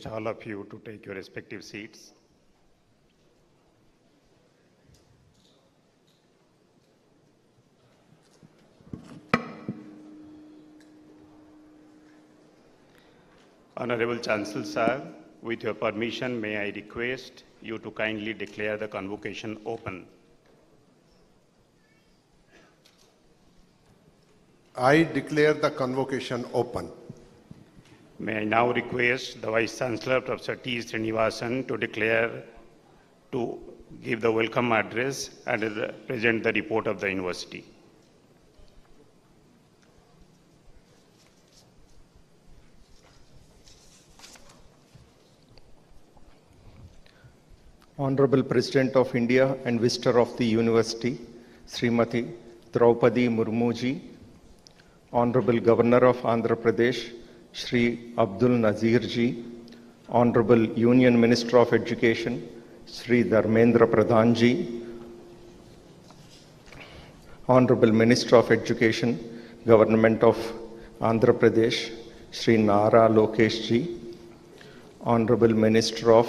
request all of you to take your respective seats. Honorable Chancellor Sir, with your permission, may I request you to kindly declare the convocation open. I declare the convocation open. May I now request the Vice Chancellor, Professor T. Srinivasan, to give the welcome address and present the report of the university. Honorable President of India and Visitor of the University, Srimati Draupadi Murmu ji, Honorable Governor of Andhra Pradesh, Shri Abdul Nazir ji, Honorable Union Minister of Education, Shri Dharmendra Pradhan ji, Honorable Minister of Education, Government of Andhra Pradesh, Shri Nara Lokesh ji, Honorable Minister of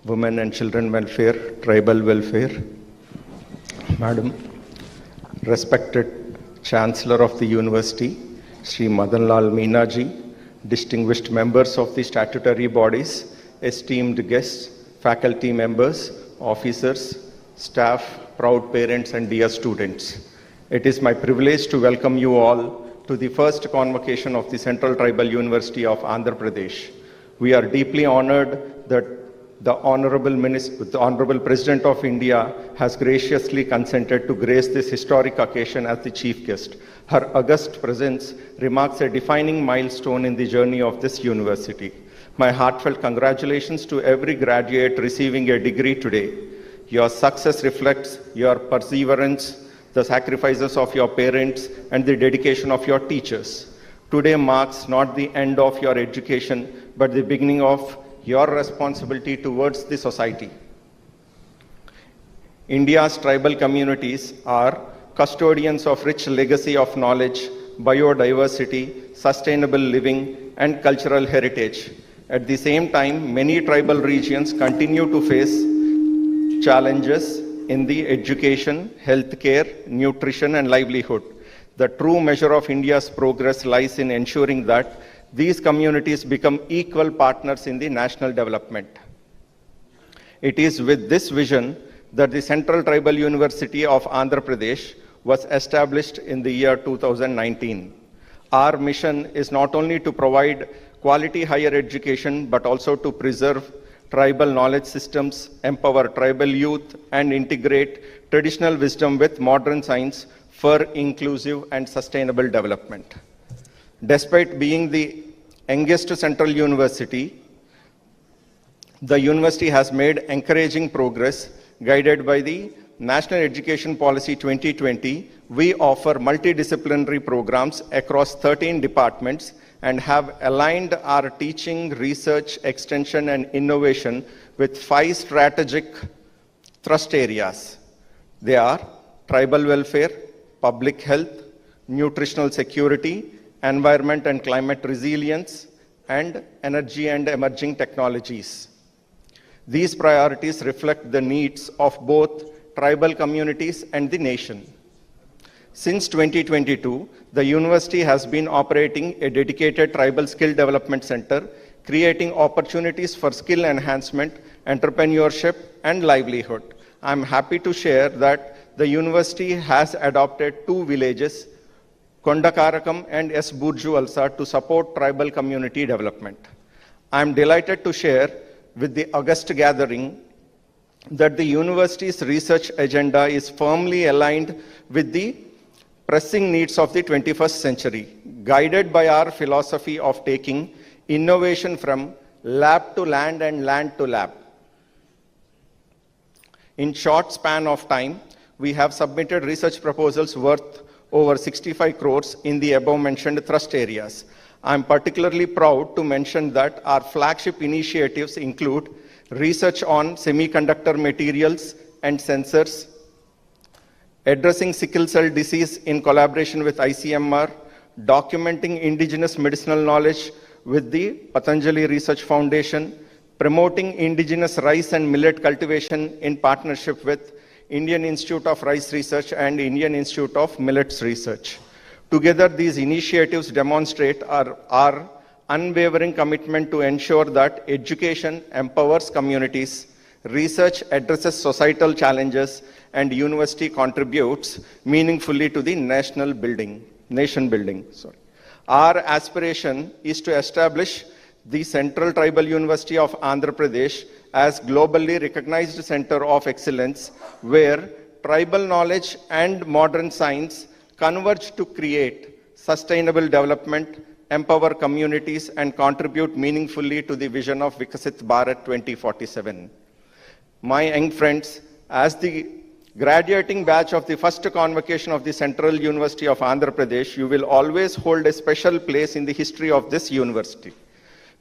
Women and Children Welfare, Tribal Welfare, Madam, respected Chancellor of the University, Shri Madan Lal Meena ji, distinguished members of the statutory bodies, esteemed guests, faculty members, officers, staff, proud parents and dear students. It is my privilege to welcome you all to the first convocation of the Central Tribal University of Andhra Pradesh. We are deeply honored that the Honorable President of India has graciously consented to grace this historic occasion as the chief guest. Her august presence remarks a defining milestone in the journey of this university. My heartfelt congratulations to every graduate receiving a degree today. Your success reflects your perseverance, the sacrifices of your parents, and the dedication of your teachers. Today marks not the end of your education, but the beginning of your responsibility towards the society. India's tribal communities are custodians of rich legacy of knowledge, biodiversity, sustainable living, and cultural heritage. At the same time, many tribal regions continue to face challenges in the education, healthcare, nutrition, and livelihood. The true measure of India's progress lies in ensuring that these communities become equal partners in the national development. It is with this vision that the Central Tribal University of Andhra Pradesh was established in the year 2019. Our mission is not only to provide quality higher education, but also to preserve tribal knowledge systems, empower tribal youth, and integrate traditional wisdom with modern science for inclusive and sustainable development. Despite being the youngest central university, the university has made encouraging progress. Guided by the National Education Policy 2020, we offer multidisciplinary programs across 13 departments and have aligned our teaching, research, extension, and innovation with 5 strategic thrust areas. They are tribal welfare, public health, nutritional security, environment and climate resilience, and energy and emerging technologies. These priorities reflect the needs of both tribal communities and the nation. Since 2022, the university has been operating a dedicated tribal skill development center, creating opportunities for skill enhancement, entrepreneurship, and livelihood. I'm happy to share that the university has adopted 2 villages, Kondakarakam and S. Burju Alsa, to support tribal community development. I am delighted to share with the august gathering that the university's research agenda is firmly aligned with the pressing needs of the 21st century, guided by our philosophy of taking innovation from lab to land and land to lab. In short span of time, we have submitted research proposals worth over 65 crores in the above mentioned thrust areas. I'm particularly proud to mention that our flagship initiatives include research on semiconductor materials and sensors, addressing sickle cell disease in collaboration with ICMR, documenting indigenous medicinal knowledge with the Patanjali Research Foundation, promoting indigenous rice and millet cultivation in partnership with Indian Institute of Rice Research and Indian Institute of Millets Research. Together, these initiatives demonstrate our unwavering commitment to ensure that education empowers communities, research addresses societal challenges, and university contributes meaningfully to the nation building. Our aspiration is to establish the Central Tribal University of Andhra Pradesh as globally recognized center of excellence, where tribal knowledge and modern science converge to create sustainable development, empower communities, and contribute meaningfully to the vision of Vikasit Bharat 2047. My young friends, as the graduating batch of the first convocation of the Central University of Andhra Pradesh, you will always hold a special place in the history of this university.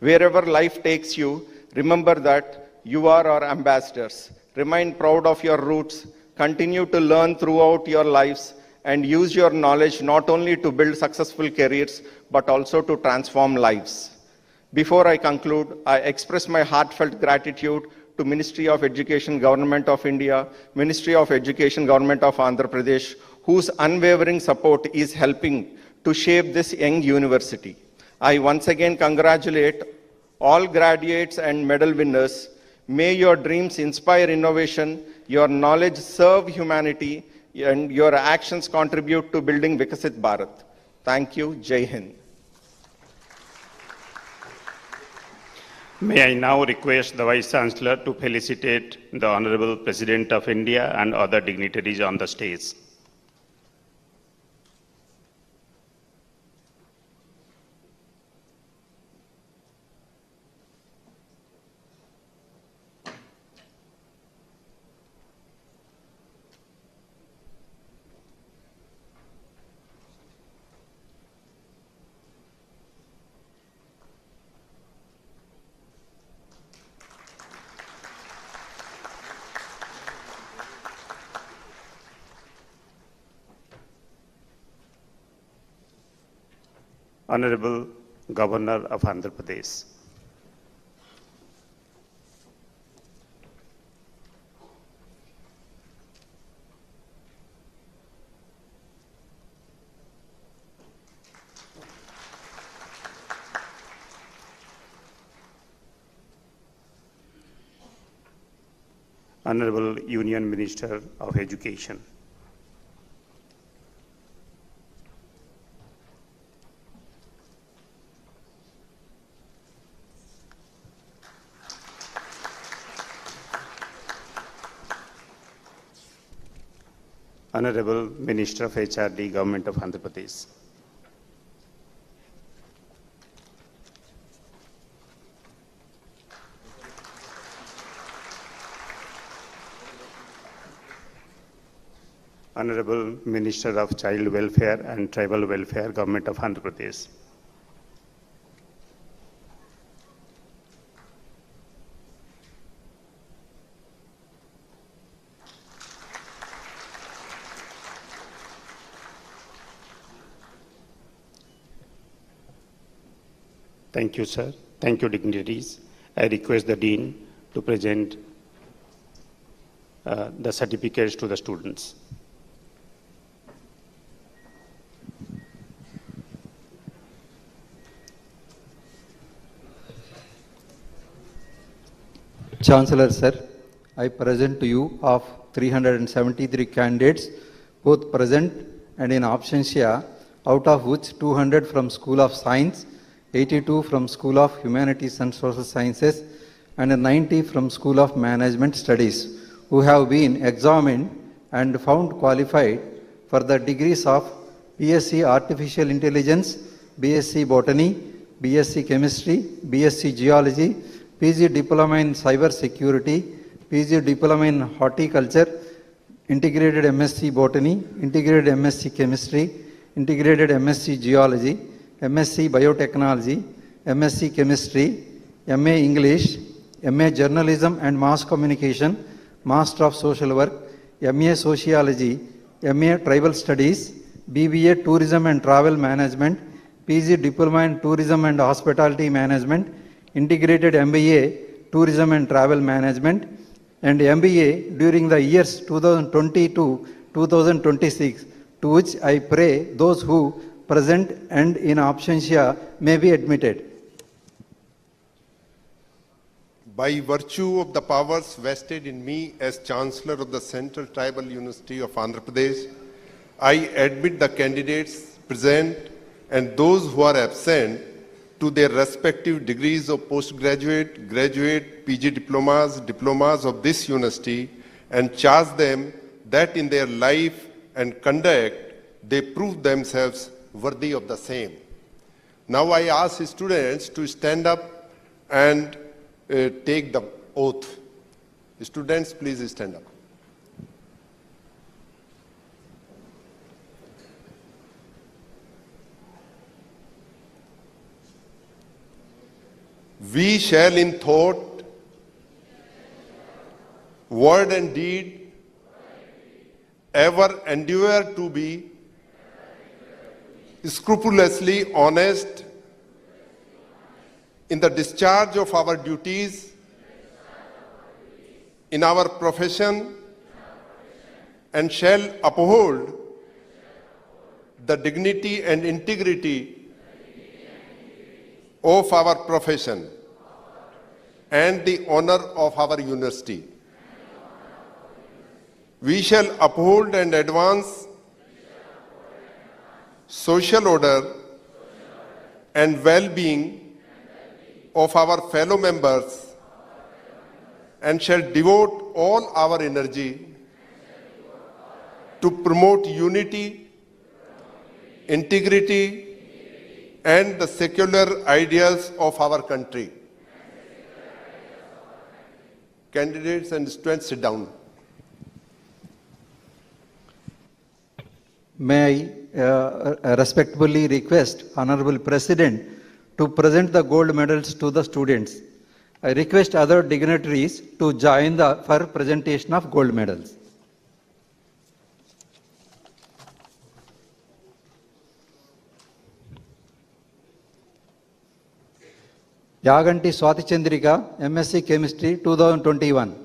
Wherever life takes you, remember that you are our ambassadors. Remain proud of your roots, continue to learn throughout your lives, and use your knowledge not only to build successful careers, but also to transform lives. Before I conclude, I express my heartfelt gratitude to Ministry of Education, Government of India, Ministry of Education, Government of Andhra Pradesh, whose unwavering support is helping to shape this young university. I once again congratulate all graduates and medal winners. May your dreams inspire innovation, your knowledge serve humanity, and your actions contribute to building Vikasit Bharat. Thank you. Jai Hind. May I now request the Vice Chancellor to felicitate the Honorable President of India and other dignitaries on the stage. Honorable Governor of Andhra Pradesh. Honorable Union Minister of Education. Honorable Minister of HRD, Government of Andhra Pradesh. Honorable Minister of Child Welfare and Tribal Welfare, Government of Andhra Pradesh. Thank you, sir. Thank you, dignitaries. I request the Dean to present the certificates to the students. Chancellor, sir, I present to you of 373 candidates, both present and in absentia, out of which 200 from School of Science, 82 from School of Humanities and Social Sciences, and 90 from School of Management Studies, who have been examined and found qualified for the degrees of BSc Artificial Intelligence, BSc Botany, BSc Chemistry, BSc Geology, PG Diploma in Cyber Security, PG Diploma in Horticulture, Integrated MSc Botany, Integrated MSc Chemistry, Integrated MSc Geology, MSc Biotechnology, MSc Chemistry, MA English, MA Journalism and Mass Communication, Master of Social Work, MA Sociology, MA Tribal Studies, BBA Tourism and Travel Management, PG Diploma in Tourism and Hospitality Management, Integrated MBA Tourism and Travel Management, and MBA during the years 2020 to 2026, to which I pray those who present and in absentia may be admitted. By virtue of the powers vested in me as Chancellor of the Central Tribal University of Andhra Pradesh, I admit the candidates present and those who are absent to their respective degrees of postgraduate, graduate, PG diplomas of this university, and charge them that in their life and conduct they prove themselves worthy of the same. Now I ask students to stand up and take the oath. Students, please stand up. We shall in thought, word and deed ever endeavor to be scrupulously honest in the discharge of our duties in our profession, and shall uphold the dignity and integrity of our profession and the honor of our university. We shall uphold and advance social order and well-being of our fellow members, and shall devote all our energy to promote unity, integrity, and the secular ideals of our country. Candidates and students, sit down. May I respectfully request Honorable President to present the gold medals to the students. I request other dignitaries to join for presentation of gold medals. Yaganti Swati Chandrika, MSc Chemistry 2021.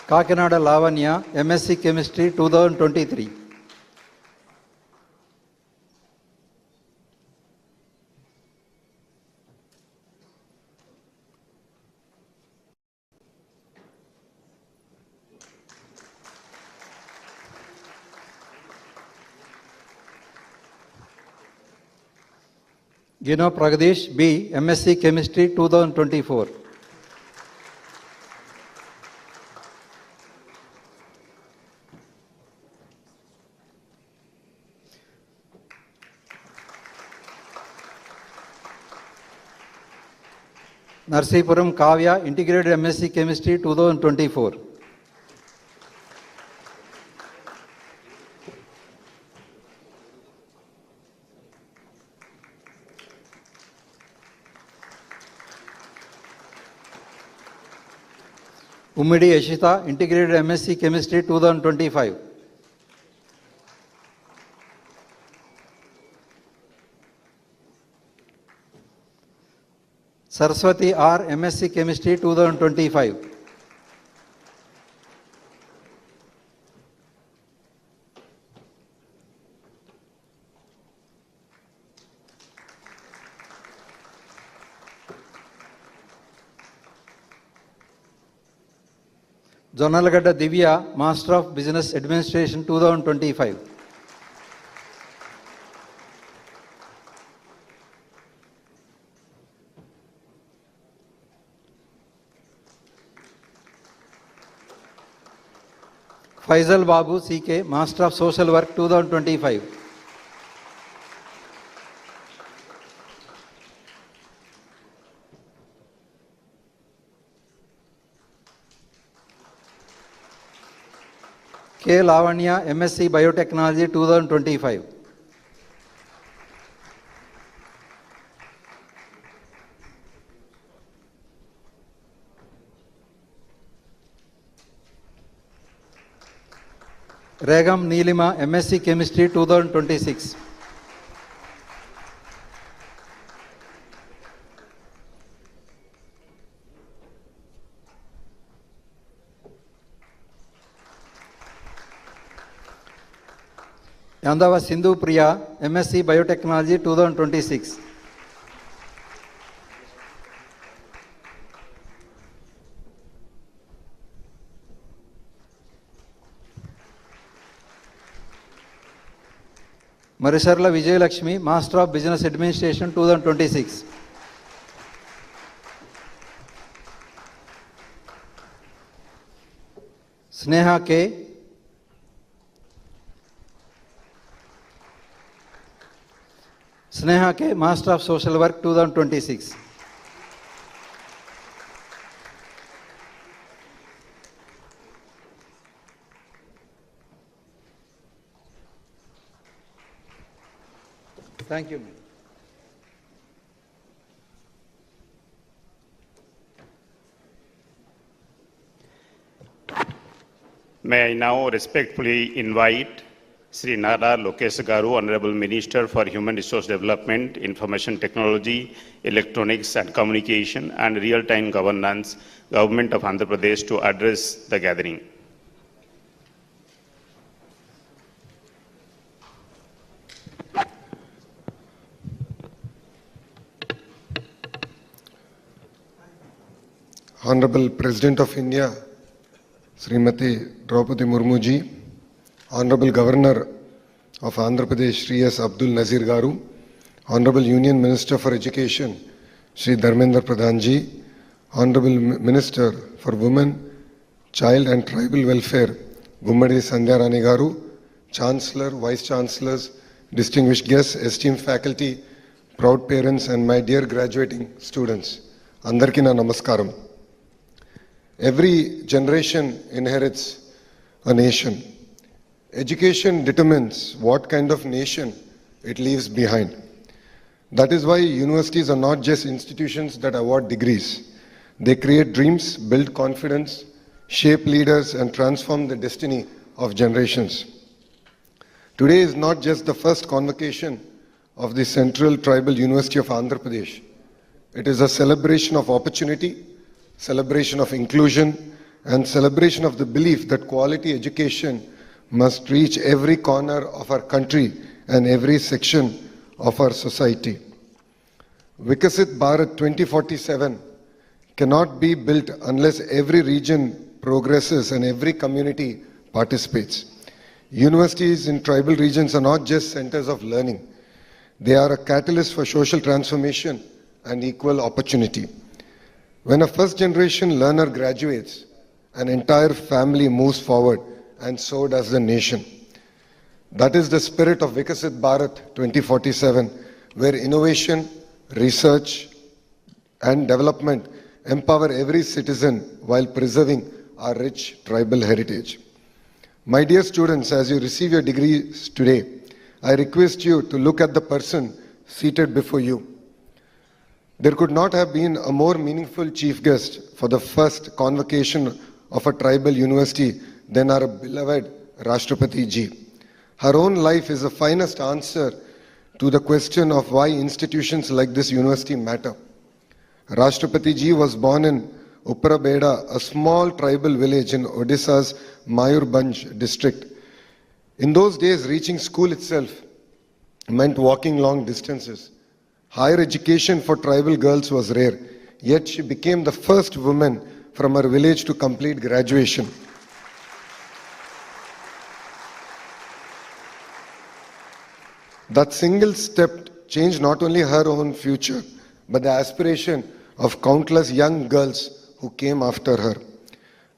Kakinada Lavanya, MSc Chemistry 2023. Gino Pragadesh B, MSc Chemistry 2024. Narsipuram Kavya, Integrated MSc Chemistry 2024. Umidi Yashita, Integrated MSc Chemistry 2025. Saraswati R, MSc Chemistry 2025. Jonalagada Divya, Master of Business Administration 2025. Faisal Babu CK, Master of Social Work 2025. K. Lavanya, MSc Biotechnology 2025. Regam Neelima, MSc Chemistry 2026. Yandava Sindhu Priya, MSc Biotechnology 2026. Marisharla Vijay Lakshmi, Master of Business Administration 2026. Sneha K. Sneha K, Master of Social Work 2026. Thank you. May I now respectfully invite Sri Nara Lokesh Garu, Honorable Minister for Human Resource Development, Information Technology, Electronics and Communication and Real-Time Governance, Government of Andhra Pradesh to address the gathering. Honorable President of India, Srimati Draupadi Murmu ji, Honorable Governor of Andhra Pradesh, Shri S. Abdul Nazir Garu, Honorable Union Minister for Education, Shri Dharmendra Pradhan ji, Honorable Minister for Women, Child and Tribal Welfare, Gummadi Sandhya Rani Garu, Chancellor, Vice Chancellors, distinguished guests, esteemed faculty, proud parents and my dear graduating students, Andarki na namaskaram. Every generation inherits a nation. Education determines what kind of nation it leaves behind. That is why universities are not just institutions that award degrees. They create dreams, build confidence, shape leaders, and transform the destiny of generations. Today is not just the first convocation of the Central Tribal University of Andhra Pradesh. It is a celebration of opportunity, celebration of inclusion, and celebration of the belief that quality education must reach every corner of our country and every section of our society. Vikasit Bharat 2047 cannot be built unless every region progresses and every community participates. Universities in tribal regions are not just centers of learning. They are a catalyst for social transformation and equal opportunity. When a first-generation learner graduates, an entire family moves forward, and so does the nation. That is the spirit of Vikasit Bharat 2047, where innovation, research, and development empower every citizen while preserving our rich tribal heritage. My dear students, as you receive your degrees today, I request you to look at the person seated before you. There could not have been a more meaningful chief guest for the first convocation of a tribal university than our beloved Rashtrapati ji. Her own life is the finest answer to the question of why institutions like this university matter. Rashtrapati ji was born in Upparabeda, a small tribal village in Odisha's Mayurbhanj district. In those days, reaching school itself meant walking long distances. Higher education for tribal girls was rare, yet she became the first woman from her village to complete graduation. That single step changed not only her own future, but the aspiration of countless young girls who came after her.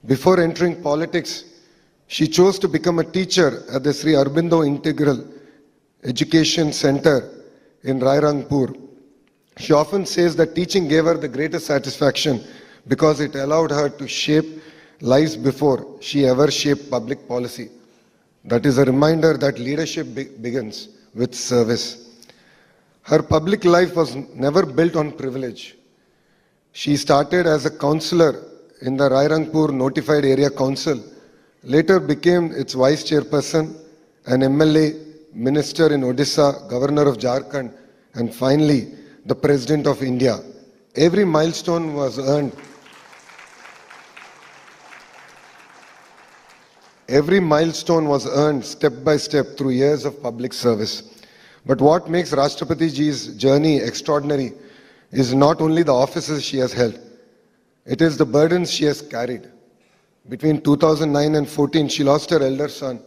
Before entering politics, she chose to become a teacher at the Sri Aurobindo Integral Education Center in Rairangpur. She often says that teaching gave her the greatest satisfaction because it allowed her to shape lives before she ever shaped public policy. That is a reminder that leadership begins with service. Her public life was never built on privilege. She started as a councillor in the Rairangpur Notified Area Council later became its vice chairperson, an MLA, minister in Odisha, governor of Jharkhand, and finally the President of India. Every milestone was earned. Every milestone was earned step by step through years of public service. But what makes Rashtrapati ji's journey extraordinary is not only the offices she has held, it is the burdens she has carried. Between 2009 and 14, she lost her elder son,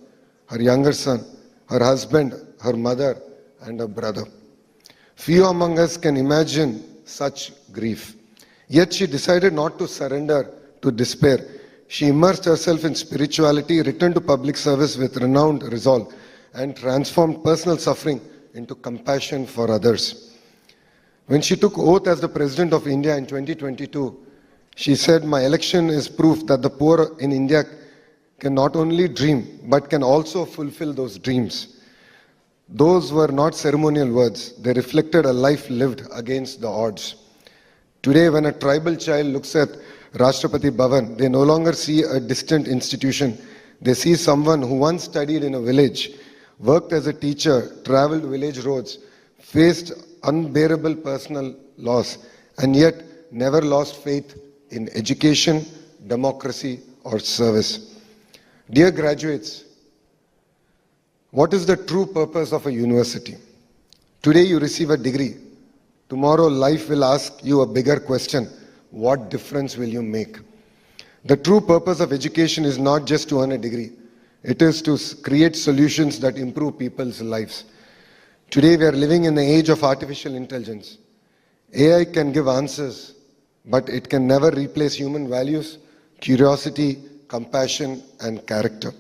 her younger son, her husband, her mother, and her brother. Few among us can imagine such grief. Yet she decided not to surrender to despair. She immersed herself in spirituality, returned to public service with renowned resolve, and transformed personal suffering into compassion for others. When she took oath as the President of India in 2022, she said, "My election is proof that the poor in India can not only dream, but can also fulfill those dreams." Those were not ceremonial words. They reflected a life lived against the odds. Today, when a tribal child looks at Rashtrapati Bhavan, they no longer see a distant institution. They see someone who once studied in a village, worked as a teacher, traveled village roads, faced unbearable personal loss, and yet never lost faith in education, democracy, or service. Dear graduates, what is the true purpose of a university? Today you receive a degree. Tomorrow life will ask you a bigger question. What difference will you make? The true purpose of education is not just to earn a degree. It is to create solutions that improve people's lives. Today we are living in the age of artificial intelligence. AI can give answers, but it can never replace human values, curiosity, compassion, and character.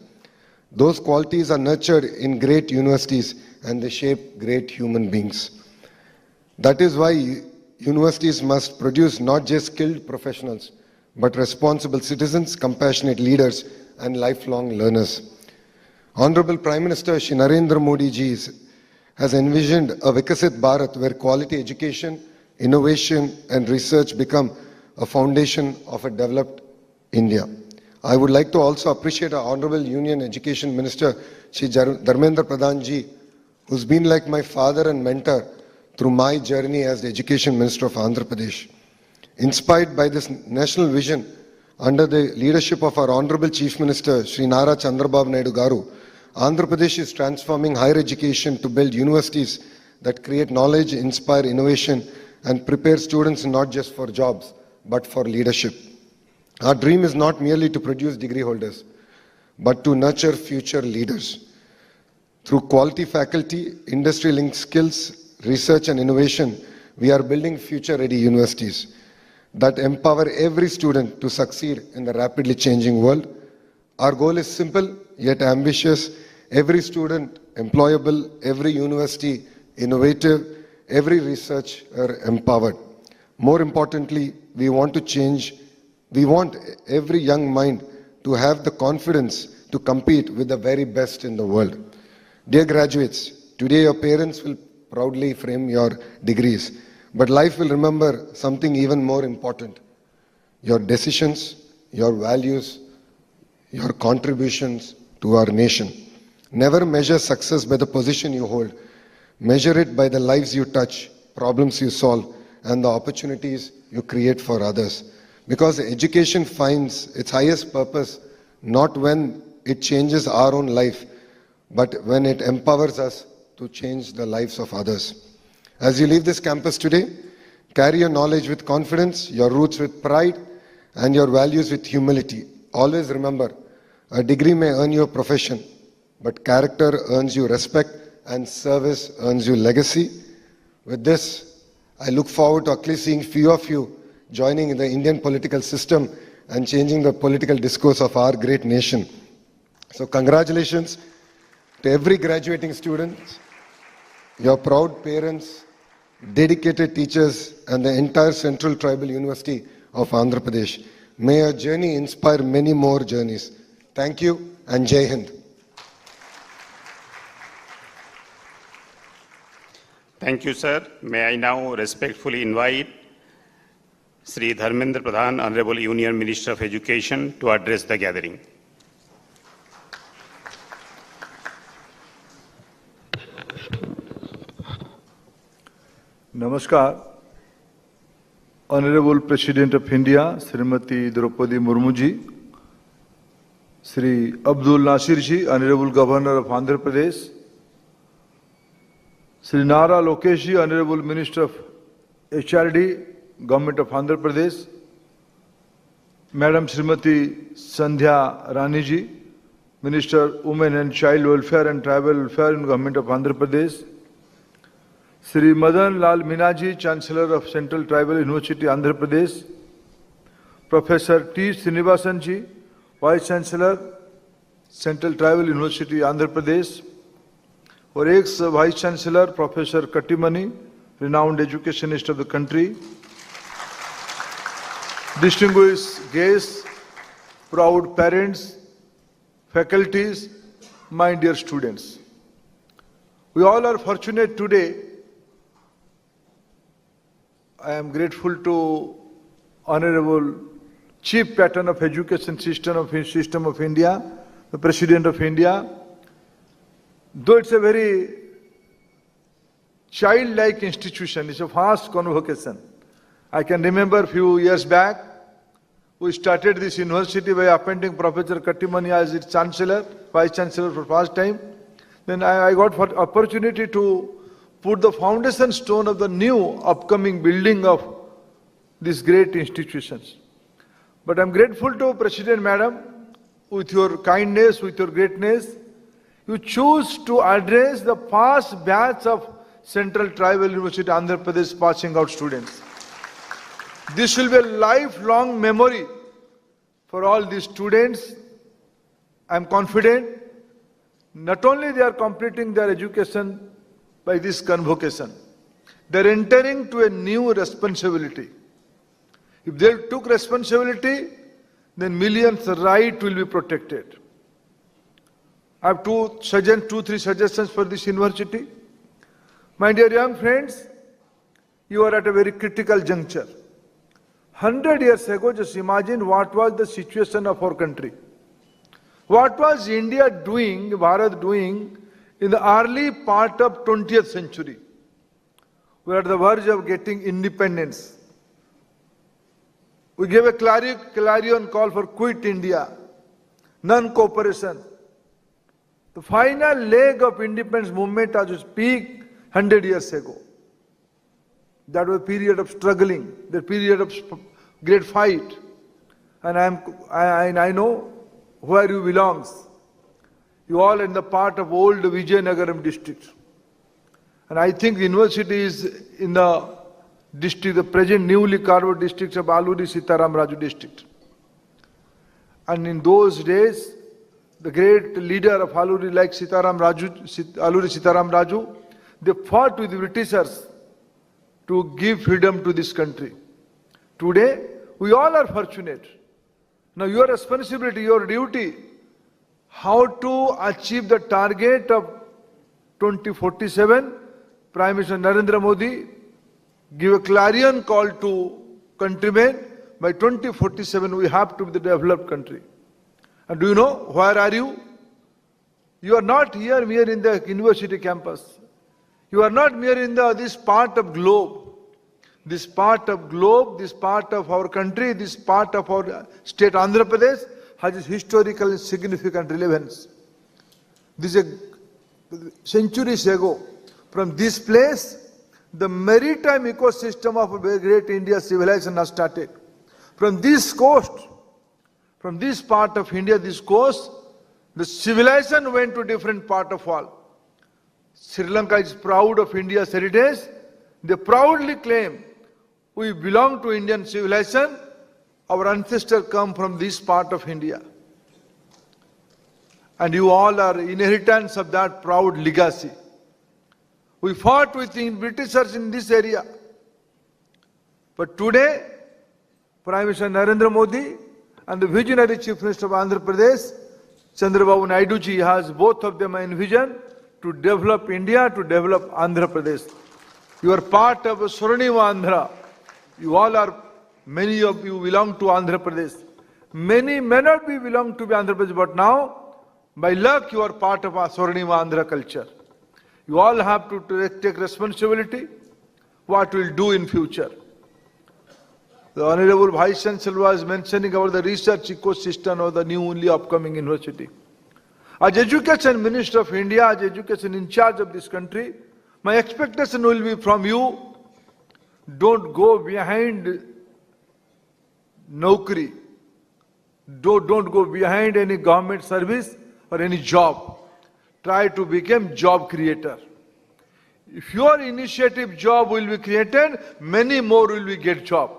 Those qualities are nurtured in great universities and they shape great human beings. That is why universities must produce not just skilled professionals, but responsible citizens, compassionate leaders, and lifelong learners. Honorable Prime Minister Shri Narendra Modi ji has envisioned a Vikasit Bharat where quality education, innovation, and research become a foundation of a developed India. I would like to also appreciate our Honorable Union Education Minister Shri Dharmendra Pradhan ji, who's been like my father and mentor through my journey as the Education Minister of Andhra Pradesh. Inspired by this national vision, under the leadership of our Honorable Chief Minister Shri Nara Chandrababu Naidu Garu, Andhra Pradesh is transforming higher education to build universities that create knowledge, inspire innovation, and prepare students not just for jobs, but for leadership. Our dream is not merely to produce degree holders, but to nurture future leaders. Through quality faculty, industry-linked skills, research and innovation, we are building future-ready universities that empower every student to succeed in the rapidly changing world. Our goal is simple yet ambitious. Every student employable, every university innovative, every researcher empowered. More importantly, we want every young mind to have the confidence to compete with the very best in the world. Dear graduates, today your parents will proudly frame your degrees, but life will remember something even more important. Your decisions, your values, your contributions to our nation. Never measure success by the position you hold. Measure it by the lives you touch, problems you solve, and the opportunities you create for others. Because education finds its highest purpose not when it changes our own life, but when it empowers us to change the lives of others. As you leave this campus today, carry your knowledge with confidence, your roots with pride, and your values with humility. Always remember, a degree may earn you a profession, but character earns you respect and service earns you legacy. With this, I look forward to actually seeing few of you joining in the Indian political system and changing the political discourse of our great nation. So congratulations to every graduating student, your proud parents, dedicated teachers, and the entire Central Tribal University of Andhra Pradesh. May your journey inspire many more journeys. Thank you and Jai Hind. Thank you, sir. May I now respectfully invite Sri Dharmendra Pradhan, Honorable Union Minister of Education, to address the gathering. Namaskar. Honorable President of India, Srimati Draupadi Murmu ji, Sri Abdul Nasir ji, Honorable Governor of Andhra Pradesh, Sri Nara Lokesh ji, Honorable Minister of HRD, Government of Andhra Pradesh, Madam Srimati Sandhya Rani ji, Minister Women and Child Welfare and Tribal Welfare in Government of Andhra Pradesh, Sri Madan Lal Minaji, Chancellor of Central Tribal University, Andhra Pradesh, Professor T. Srinivasan ji, Vice Chancellor, Central Tribal University, Andhra Pradesh, और ex-Vice Chancellor, Professor Katimani, renowned educationist of the country, distinguished guests, proud parents, faculties, my dear students. We all are fortunate today. I am grateful to Honorable Chief Patron of Education System of India, the President of India. Though it's a very childlike institution, it's a vast convocation. I can remember a few years back, we started this university by appointing Professor Katimani as its Chancellor, Vice Chancellor for first time. Then I got opportunity to put the foundation stone of the new upcoming building of these great institutions. But I'm grateful to President Madam, with your kindness, with your greatness, you choose to address the past batch of Central Tribal University, Andhra Pradesh passing out students. This will be a lifelong memory for all these students. I'm confident not only they are completing their education by this convocation, they're entering to a new responsibility. If they took responsibility, then millions' right will be protected. I have two, three suggestions for this university. My dear young friends, you are at a very critical juncture. 100 years ago, just imagine what was the situation of our country. What was India doing, Bharat doing, in the early part of 20th century? We are at the verge of getting independence. We gave a clarion call for quit India, non-cooperation. The final leg of independence movement as its peak 100 years ago. That was a period of struggling, the period of great fight. And I know where you belong. You all in the part of old Vijayanagaram district. And I think the university is in the district, the present newly carved district of Alluri Sitaram Raju district. And in those days, the great leader of Alluri like Alluri Sitaram Raju, they fought with the Britishers to give freedom to this country. Today, we all are fortunate. Now your responsibility, your duty, how to achieve the target of 2047, Prime Minister Narendra Modi give a clarion call to countrymen, by 2047 we have to be the developed country. And do you know, where are you? You are not here mere in the university campus. You are not mere in this part of globe. This part of globe, this part of our country, this part of our state Andhra Pradesh has its historical and significant relevance. This is centuries ago. From this place, the maritime ecosystem of a great India civilization has started. From this coast, from this part of India, this coast, the civilization went to different part of world. Sri Lanka is proud of India's heritage. They proudly claim, we belong to Indian civilization. Our ancestors come from this part of India. And you all are inheritors of that proud legacy. We fought with the Britishers in this area. But today, Prime Minister Narendra Modi and the visionary Chief Minister of Andhra Pradesh, Chandrababu Naidu ji, has both of them in vision to develop India, to develop Andhra Pradesh. You are part of a Swarnima Andhra. You all are, many of you belong to Andhra Pradesh. Many may not be belong to Andhra Pradesh, but now, by luck, you are part of our Swarnima Andhra culture. You all have to take responsibility. what we'll do in future. The Honorable Vice Chancellor was mentioning about the research ecosystem of the newly upcoming university. As Education Minister of India, as Education in charge of this country, my expectation will be from you, don't go behind Naukri. Don't go behind any government service or any job. Try to become job creator. If your initiative job will be created, many more will be get job.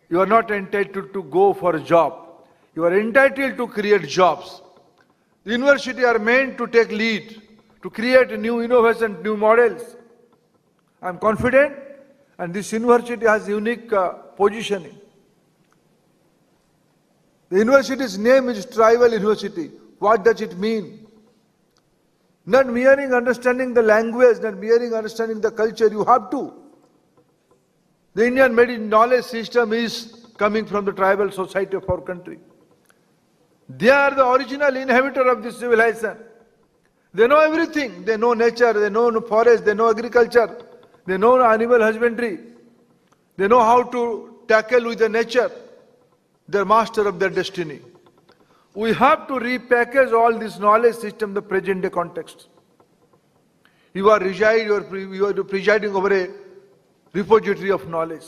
You are not entitled to go for a job. You are entitled to create jobs. The university are meant to take lead, to create new innovation, new models. I am confident, and this university has unique positioning. The university's name is Tribal University. What does it mean? Not merely understanding the language, not merely understanding the culture, you have to. The Indian medicine knowledge system is coming from the tribal society of our country. They are the original inhabitor of this civilization. They know everything. They know nature, they know forest, they know agriculture, they know animal husbandry. They know how to tackle with the nature. They're master of their destiny. We have to repackage all this knowledge system in the present day context. You are presiding over a repository of knowledge.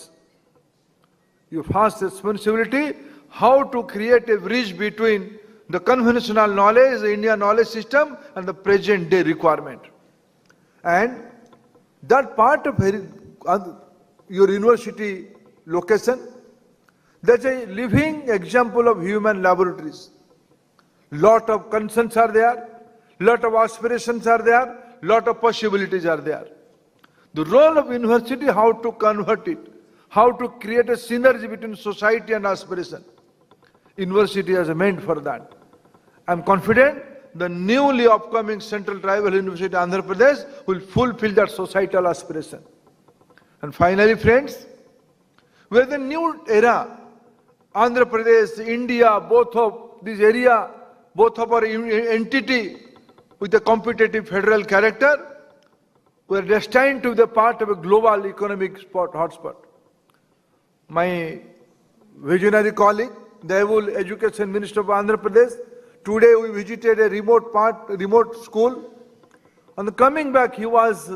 Your first responsibility, how to create a bridge between the conventional knowledge, the Indian knowledge system, and the present day requirement. And that part of your university location, that's a living example of human laboratories. Lot of concerns are there, lot of aspirations are there, lot of possibilities are there. The role of university, how to convert it, how to create a synergy between society and aspiration. University is meant for that. I am confident the newly upcoming Central Tribal University Andhra Pradesh will fulfill that societal aspiration. And finally, friends, we are the new era. Andhra Pradesh, India, both of this area, both of our entity with a competitive federal character, we are destined to be the part of a global economic hotspot. My visionary colleague, the able Education Minister of Andhra Pradesh, today we visited a remote school. On the coming back, he was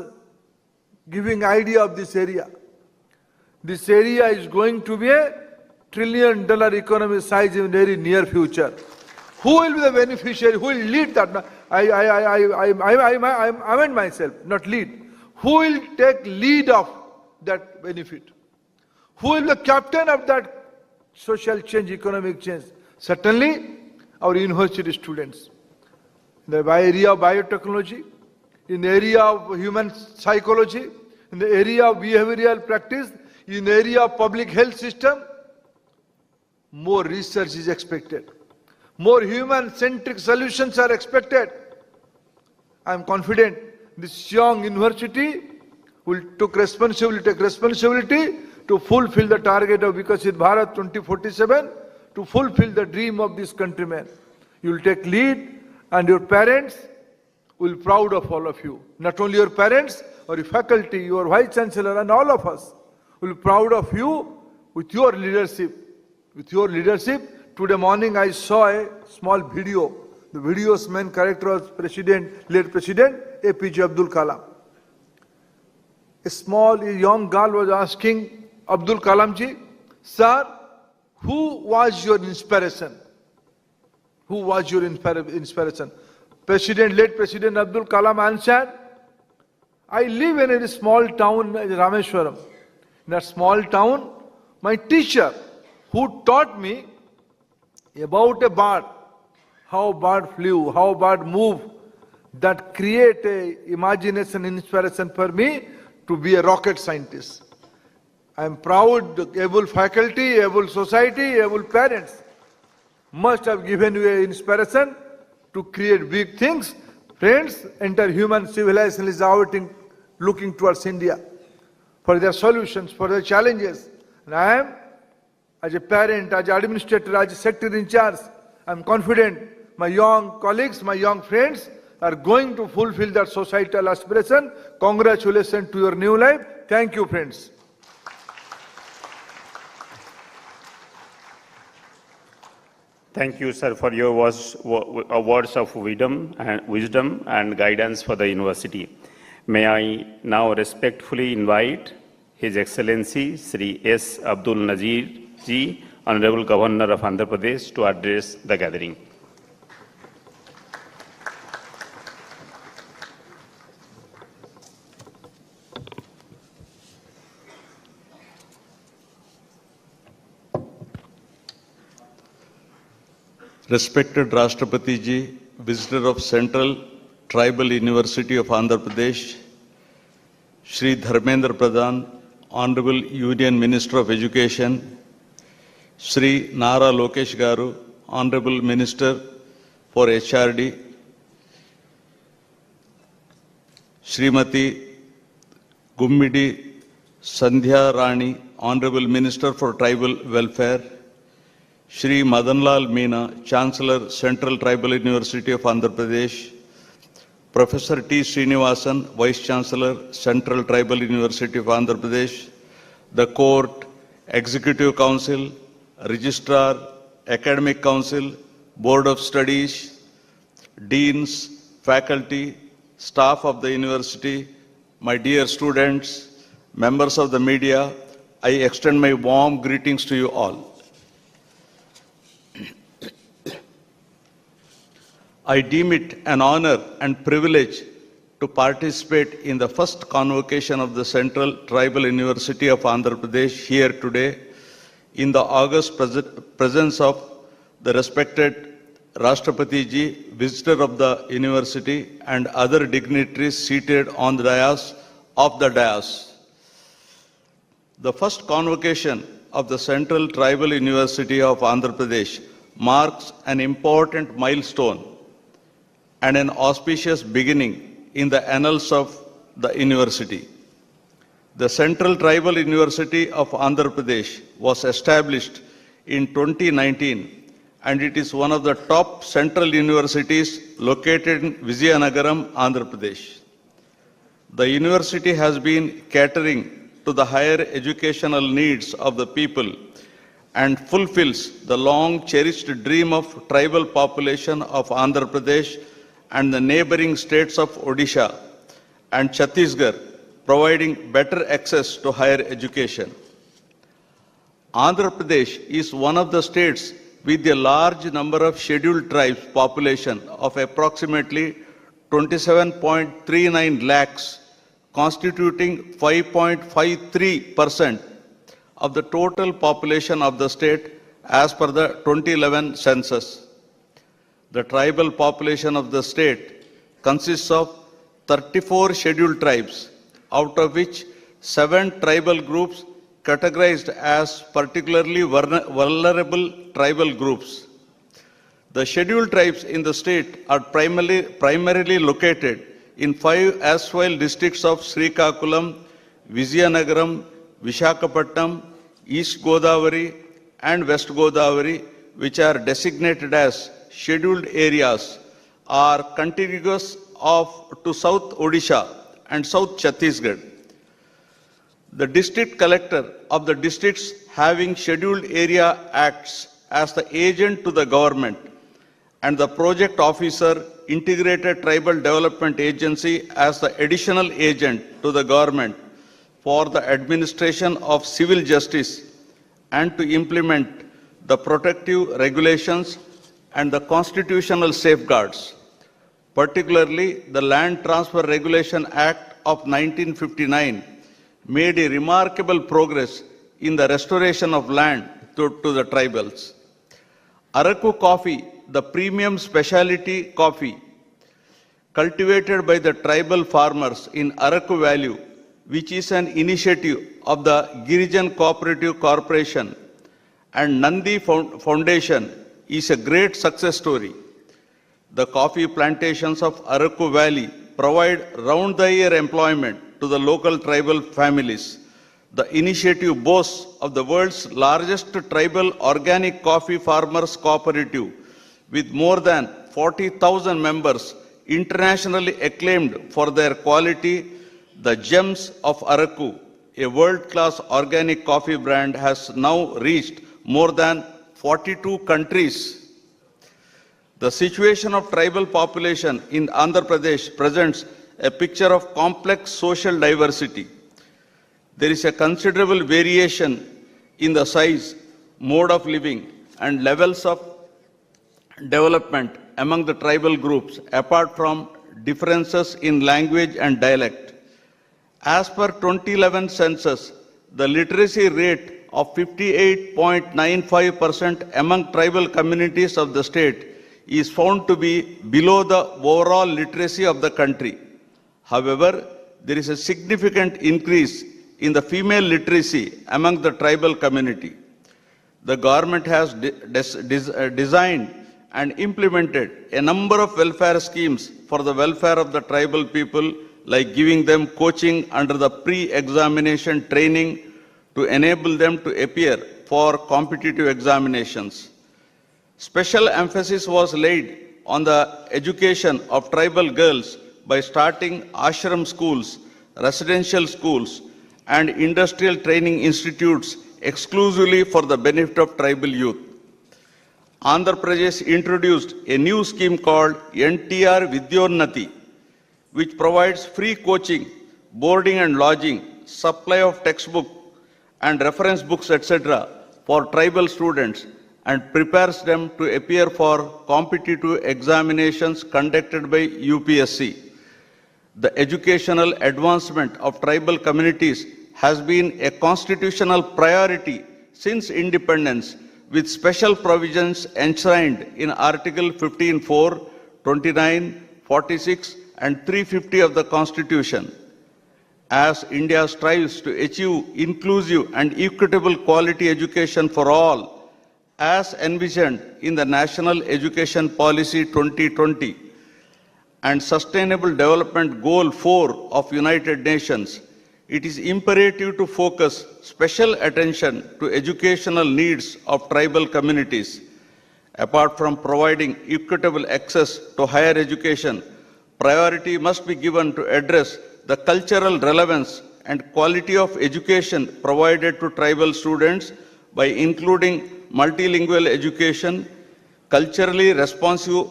giving idea of this area. This area is going to be a $1 trillion economy size in very near future. Who will be the beneficiary? Who will lead that? I amend myself, not lead. Who will take lead of that benefit? Who will be the captain of that social change, economic change? Certainly, our university students. In the area of biotechnology, in the area of human psychology, in the area of behavioral practice, in the area of public health system, more research is expected. More human-centric solutions are expected. I am confident this young university will take responsibility to fulfill the target of Vikasit Bharat 2047, to fulfill the dream of this countrymen. You will take lead, and your parents will be proud of all of you. Not only your parents, or your faculty, your Vice Chancellor, and all of us will be proud of you with your leadership. With your leadership, today morning I saw a small video. The video's main character was late President APJ Abdul Kalam. A young girl was asking Abdul Kalam ji, sir, who was your inspiration? Who was your inspiration? Late President Abdul Kalam answered, I live in a small town, Rameshwaram. In that small town, my teacher, who taught me about a bird, how bird flew, how bird moved, that create a imagination, inspiration for me to be a rocket scientist. I am proud, able faculty, able society, able parents must have given you an inspiration to create big things. Friends, entire human civilization is looking towards India for their solutions, for their challenges. And I am, as a parent, as an administrator, as a secretary in charge, I am confident my young colleagues, my young friends are going to fulfill that societal aspiration. Congratulations to your new life. Thank you, friends. Thank you, sir, for your words of wisdom and guidance for the university. May I now respectfully invite His Excellency Sri S. Abdul Nazir Ji, Honorable Governor of Andhra Pradesh, to address the gathering. Respected Rashtrapati Ji, Visitor of Central Tribal University of Andhra Pradesh, Shri Dharmendra Pradhan, Honorable Union Minister of Education, Shri Nara Lokesh Garu, Honorable Minister for HRD, Srimati Gummidi Sandhya Rani, Honorable Minister for Tribal Welfare, Shri Madanlal Meena, Chancellor, Central Tribal University of Andhra Pradesh, Professor T. Srinivasan, Vice Chancellor, Central Tribal University of Andhra Pradesh, the Court, Executive Council, Registrar, Academic Council, Board of Studies, Deans, Faculty, staff of the University, my dear students, members of the media, I extend my warm greetings to you all. I deem it an honor and privilege to participate in the first convocation of the Central Tribal University of Andhra Pradesh here today in the august presence of the respected Rashtrapati Ji, visitor of the university, and other dignitaries seated on the dais of the dais. The first convocation of the Central Tribal University of Andhra Pradesh marks an important milestone and an auspicious beginning in the annals of the university. The Central Tribal University of Andhra Pradesh was established in 2019, and it is one of the top central universities located in Vizianagaram, Andhra Pradesh. The university has been catering to the higher educational needs of the people and fulfills the long cherished dream of tribal population of Andhra Pradesh and the neighboring states of Odisha and Chhattisgarh, providing better access to higher education. Andhra Pradesh is one of the states with a large number of scheduled tribes population of approximately 27.39 lakhs, constituting 5.53% of the total population of the state as per the 2011 census. The tribal population of the state consists of 34 scheduled tribes, out of which 7 tribal groups categorized as particularly vulnerable tribal groups. The scheduled tribes in the state are primarily located in 5 erstwhile districts of Srikakulam, Vizianagaram, Visakhapatnam, East Godavari and West Godavari, which are designated as scheduled areas, are contiguous to South Odisha and South Chhattisgarh. The district collector of the districts having scheduled area acts as the agent to the government, and the project officer integrated tribal development agency as the additional agent to the government for the administration of civil justice and to implement the protective regulations and the constitutional safeguards. Particularly, the Land Transfer Regulation Act of 1959 made a remarkable progress in the restoration of land to the tribals. Araku coffee, the premium specialty coffee cultivated by the tribal farmers in Araku Valley, which is an initiative of the Girijan Cooperative Corporation and Nandi Foundation, is a great success story. The coffee plantations of Araku Valley provide round-the-year employment to the local tribal families. The initiative boasts of the world's largest tribal organic coffee farmers cooperative, with more than 40,000 members internationally acclaimed for their quality, the gems of Araku, a world-class organic coffee brand, has now reached more than 42 countries. The situation of tribal population in Andhra Pradesh presents a picture of complex social diversity. There is a considerable variation in the size, mode of living, and levels of development among the tribal groups, apart from differences in language and dialect. As per 2011 census, the literacy rate of 58.95% among tribal communities of the state is found to be below the overall literacy of the country. However, there is a significant increase in the female literacy among the tribal community. The government has designed and implemented a number of welfare schemes for the welfare of the tribal people, like giving them coaching under the pre-examination training to enable them to appear for competitive examinations. Special emphasis was laid on the education of tribal girls by starting ashram schools, residential schools, and industrial training institutes exclusively for the benefit of tribal youth. Andhra Pradesh introduced a new scheme called NTR Vidyonnati, which provides free coaching, boarding and lodging, supply of textbook and reference books, etc. for tribal students, and prepares them to appear for competitive examinations conducted by UPSC. The educational advancement of tribal communities has been a constitutional priority since independence, with special provisions enshrined in Article 15(4), 29, 46, and 350 of the Constitution. As India strives to achieve inclusive and equitable quality education for all, as envisioned in the National Education Policy 2020 and Sustainable Development Goal 4 of United Nations, it is imperative to focus special attention to educational needs of tribal communities. Apart from providing equitable access to higher education, priority must be given to address the cultural relevance and quality of education provided to tribal students by including multilingual education, culturally responsive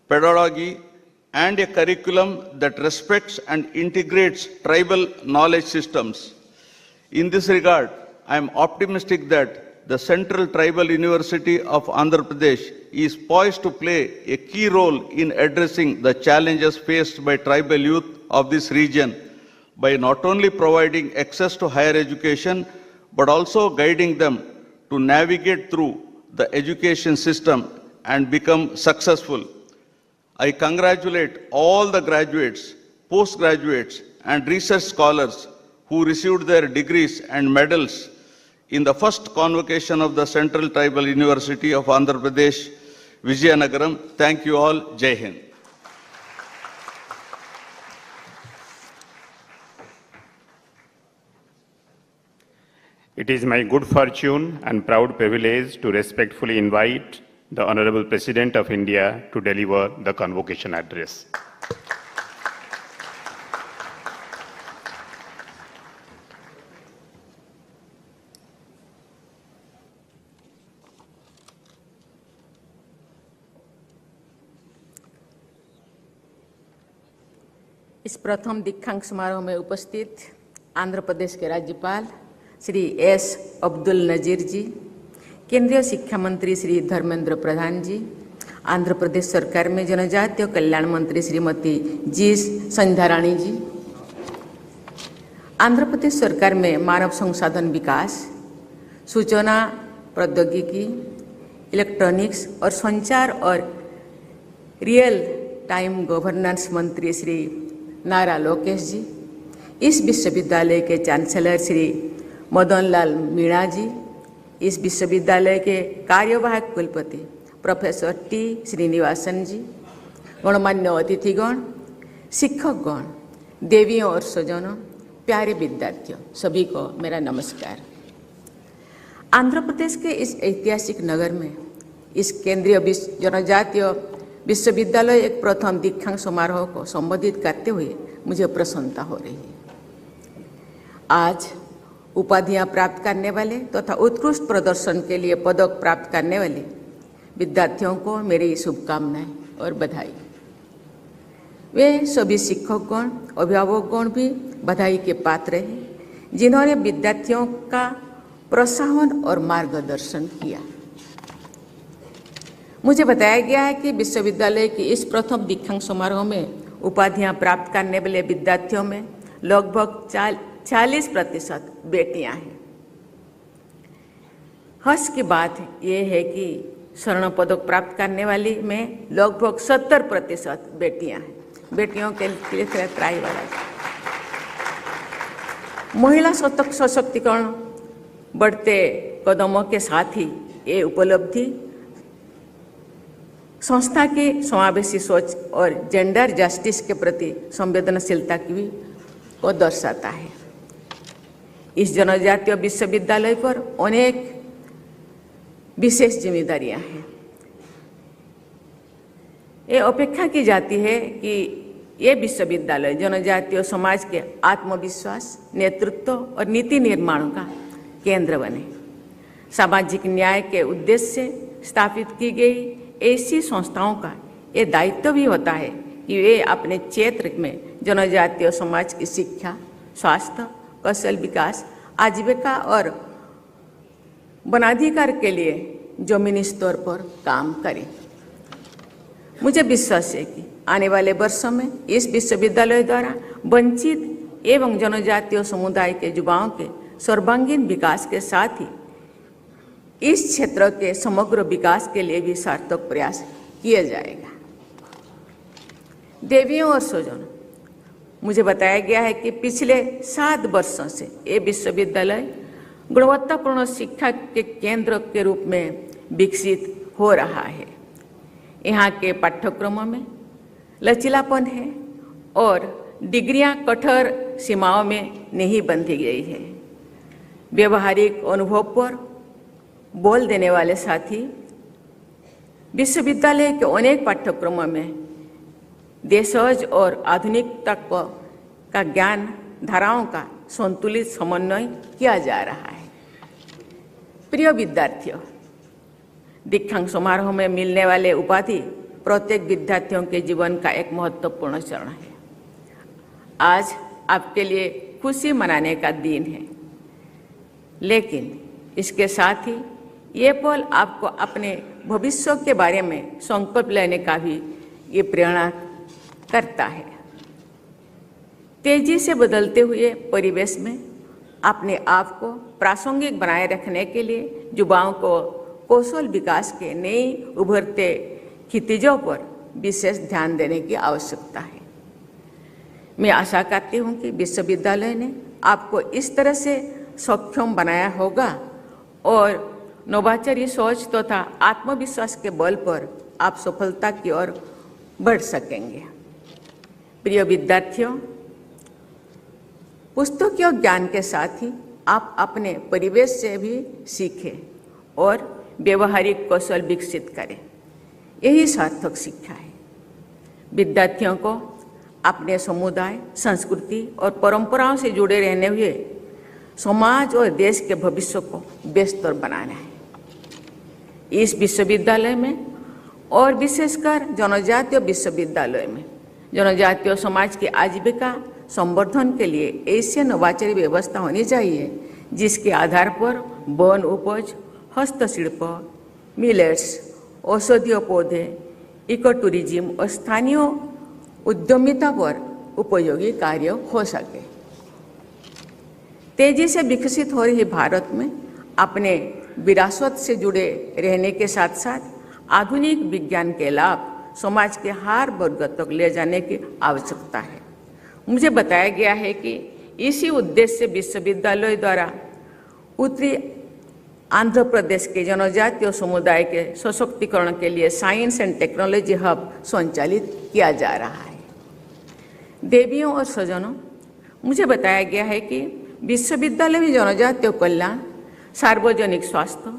pedagogy, and a curriculum that respects and integrates tribal knowledge systems. In this regard, I am optimistic that the Central Tribal University of Andhra Pradesh is poised to play a key role in addressing the challenges faced by tribal youth of this region by not only providing access to higher education, but also guiding them to navigate through the education system and become successful. I congratulate all the graduates, postgraduates, and research scholars who received their degrees and medals in the first convocation of the Central Tribal University of Andhra Pradesh, Vizianagaram. Thank you all. Jai Hind. It is my good fortune and proud privilege to respectfully invite the Honorable President of India to deliver the convocation address. इस प्रथम दीक्षांत समारोह में उपस्थित आंध्र प्रदेश के राज्यपाल Shri S Abdul Nazeer जी, केंद्रीय शिक्षा मंत्री श्री धर्मेंद्र प्रधान जी, आंध्र प्रदेश सरकार में जनजातीय कल्याण मंत्री श्रीमती जी संध्या रानी जी, आंध्र प्रदेश सरकार में मानव संसाधन विकास, सूचना प्रौद्योगिकी, इलेक्ट्रॉनिक्स और संचार और रियल टाइम गवर्नेंस मंत्री श्री नारा लोकेश जी, इस विश्वविद्यालय के चांसलर श्री मदन लाल मीणा जी, इस विश्वविद्यालय के कार्यवाहक कुलपति प्रोफेसर टी श्रीनिवासन जी, गणमान्य अतिथिगण, शिक्षकगण, देवियों और स्वजनों, प्यारे विद्यार्थियों, सभी को मेरा नमस्कार। आंध्र प्रदेश के इस ऐतिहासिक नगर में इस केंद्रीय जनजातीय विश्वविद्यालय एक प्रथम दीक्षांत समारोह को संबोधित करते हुए मुझे प्रसन्नता हो रही है। आज उपाधियां प्राप्त करने वाले तथा उत्कृष्ट प्रदर्शन के लिए पदक प्राप्त करने वाले विद्यार्थियों को मेरी शुभकामनाएं और बधाई। वे सभी शिक्षकगण, अभिभावकगण भी बधाई के पात्र हैं जिन्होंने विद्यार्थियों का प्रोत्साहन और मार्गदर्शन किया। मुझे बताया गया है कि विश्वविद्यालय की इस प्रथम दीक्षांत समारोह में उपाधियां प्राप्त करने वाले विद्यार्थियों में लगभग 40% बेटियां हैं। हर्ष की बात यह है कि स्वर्ण पदक प्राप्त करने वाली में लगभग 70% बेटियां हैं। बेटियों के लिए त्राई वाला महिला सशक्तिकरण बढ़ते कदमों के साथ ही ये उपलब्धि संस्था की समावेशी सोच और जेंडर जस्टिस के प्रति संवेदनशीलता की भी को दर्शाता है। इस जनजातीय विश्वविद्यालय पर अनेक विशेष जिम्मेदारियां हैं। ये अपेक्षा की जाती है कि ये विश्वविद्यालय जनजातीय समाज के आत्मविश्वास, नेतृत्व और नीति निर्माण का केंद्र बने। सामाजिक न्याय के उद्देश्य से स्थापित की गई ऐसी संस्थाओं का ये दायित्व भी होता है कि वे अपने क्षेत्र में जनजातीय समाज की शिक्षा, स्वास्थ्य, कौशल विकास, आजीविका और वनाधिकार के लिए जमीनी स्तर पर काम करें। मुझे विश्वास है कि आने वाले वर्षों में इस विश्वविद्यालय द्वारा वंचित एवं जनजातीय समुदाय के युवाओं के सर्वांगीण विकास के साथ ही इस क्षेत्र के समग्र विकास के लिए भी सार्थक प्रयास किया जाएगा। देवियों और स्वजनों, मुझे बताया गया है कि पिछले 7 वर्षों से ये विश्वविद्यालय गुणवत्तापूर्ण शिक्षा के केंद्र के रूप में विकसित हो रहा है। यहाँ के पाठ्यक्रमों में लचीलापन है और डिग्रियां कठोर सीमाओं में नहीं बंधी गई है। व्यवहारिक अनुभव पर बोल देने वाले साथी विश्वविद्यालय के अनेक पाठ्यक्रमों में देशज और आधुनिकता का ज्ञान धाराओं का संतुलित समन्वय किया जा रहा है। प्रिय विद्यार्थियों, दीक्षांत समारोह में मिलने वाले उपाधि प्रत्येक विद्यार्थियों के जीवन का एक महत्वपूर्ण चरण है। आज आपके लिए खुशी मनाने का दिन है, लेकिन इसके साथ ही ये पल आपको अपने भविष्य के बारे में संकल्प लेने का भी ये प्रेरणा करता है। तेजी से बदलते हुए परिवेश में अपने आप को प्रासंगिक बनाए रखने के लिए युवाओं को कौशल विकास के नए उभरते क्षितिजों पर विशेष ध्यान देने की आवश्यकता है। मैं आशा करती हूँ कि विश्वविद्यालय ने आपको इस तरह से सक्षम बनाया होगा और नवाचारी सोच तथा आत्मविश्वास के बल पर आप सफलता की ओर बढ़ सकेंगे। प्रिय विद्यार्थियों, पुस्तकीय ज्ञान के साथ ही आप अपने परिवेश से भी सीखें और व्यवहारिक कौशल विकसित करें। यही सार्थक शिक्षा है। विद्यार्थियों को अपने समुदाय, संस्कृति और परंपराओं से जुड़े रहने हुए समाज और देश के भविष्य को बेहतर बनाना है। इस विश्वविद्यालय में और विशेषकर जनजातीय विश्वविद्यालय में जनजातीय समाज की आजीविका संवर्धन के लिए ऐसी नवाचारी व्यवस्था होनी चाहिए जिसके आधार पर वन उपज, हस्तशिल्प, मिलेट्स, औषधीय पौधे, इको टूरिज्म और स्थानीय उद्यमिता पर उपयोगी कार्य हो सके। तेजी से विकसित हो रही भारत में अपने विरासत से जुड़े रहने के साथ साथ आधुनिक विज्ञान के लाभ समाज के हर वर्ग तक ले जाने की आवश्यकता है। मुझे बताया गया है कि इसी उद्देश्य से विश्वविद्यालय द्वारा उत्तरी आंध्र प्रदेश के जनजातीय समुदाय के सशक्तिकरण के लिए साइंस एंड टेक्नोलॉजी हब संचालित किया जा रहा है। देवियों और स्वजनों, मुझे बताया गया है कि विश्वविद्यालय में जनजातीय कल्याण, सार्वजनिक स्वास्थ्य,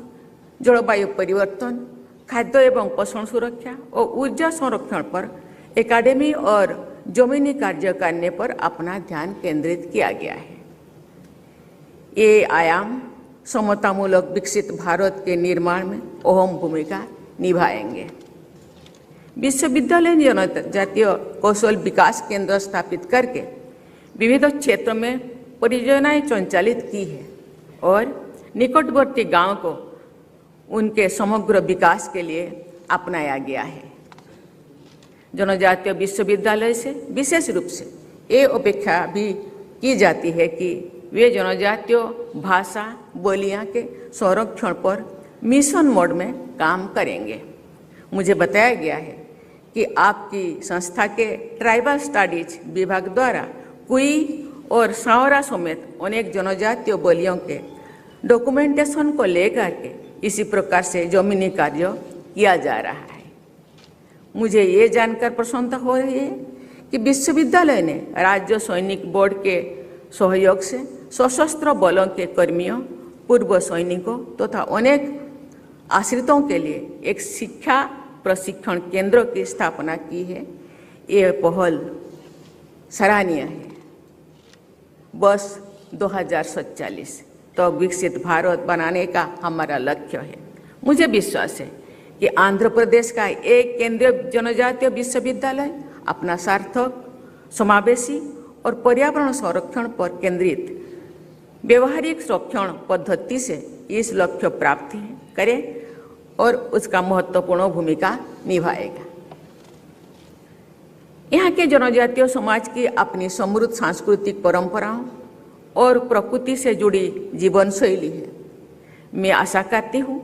जलवायु परिवर्तन, खाद्य एवं पोषण सुरक्षा और ऊर्जा संरक्षण पर एकेडमी और जमीनी कार्य करने पर अपना ध्यान केंद्रित किया गया है। ये आयाम समतामूलक विकसित भारत के निर्माण में अहम भूमिका निभाएंगे। विश्वविद्यालय ने जनजातीय कौशल विकास केंद्र स्थापित करके विविध क्षेत्रों में परियोजनाएं संचालित की है और निकटवर्ती गांव को उनके समग्र विकास के लिए अपनाया गया है। जनजातीय विश्वविद्यालय से विशेष रूप से ये अपेक्षा भी की जाती है कि वे जनजातीय भाषा बोलियां के संरक्षण पर मिशन मोड में काम करेंगे। मुझे बताया गया है कि आपकी संस्था के ट्राइबल स्टडीज विभाग द्वारा कुई और सावरा समेत अनेक जनजातीय बोलियों के डॉक्यूमेंटेशन को लेकर के इसी प्रकार से जमीनी कार्य किया जा रहा है। मुझे ये जानकर प्रसन्नता हो रही है कि विश्वविद्यालय ने राज्य सैनिक बोर्ड के सहयोग से सशस्त्र बलों के कर्मियों, पूर्व सैनिकों तथा अनेक आश्रितों के लिए एक शिक्षा प्रशिक्षण केंद्र की स्थापना की है। ये पहल सराहनीय है। बस 2047 तो विकसित भारत बनाने का हमारा लक्ष्य है। मुझे विश्वास है कि आंध्र प्रदेश का एक केंद्रीय जनजातीय विश्वविद्यालय अपना सार्थक, समावेशी और पर्यावरण संरक्षण पर केंद्रित व्यवहारिक संरक्षण पद्धति से इस लक्ष्य प्राप्ति करे और उसका महत्वपूर्ण भूमिका निभाएगा। यहाँ के जनजातीय समाज की अपनी समृद्ध सांस्कृतिक परंपराओं और प्रकृति से जुड़ी जीवन शैली है। मैं आशा करती हूँ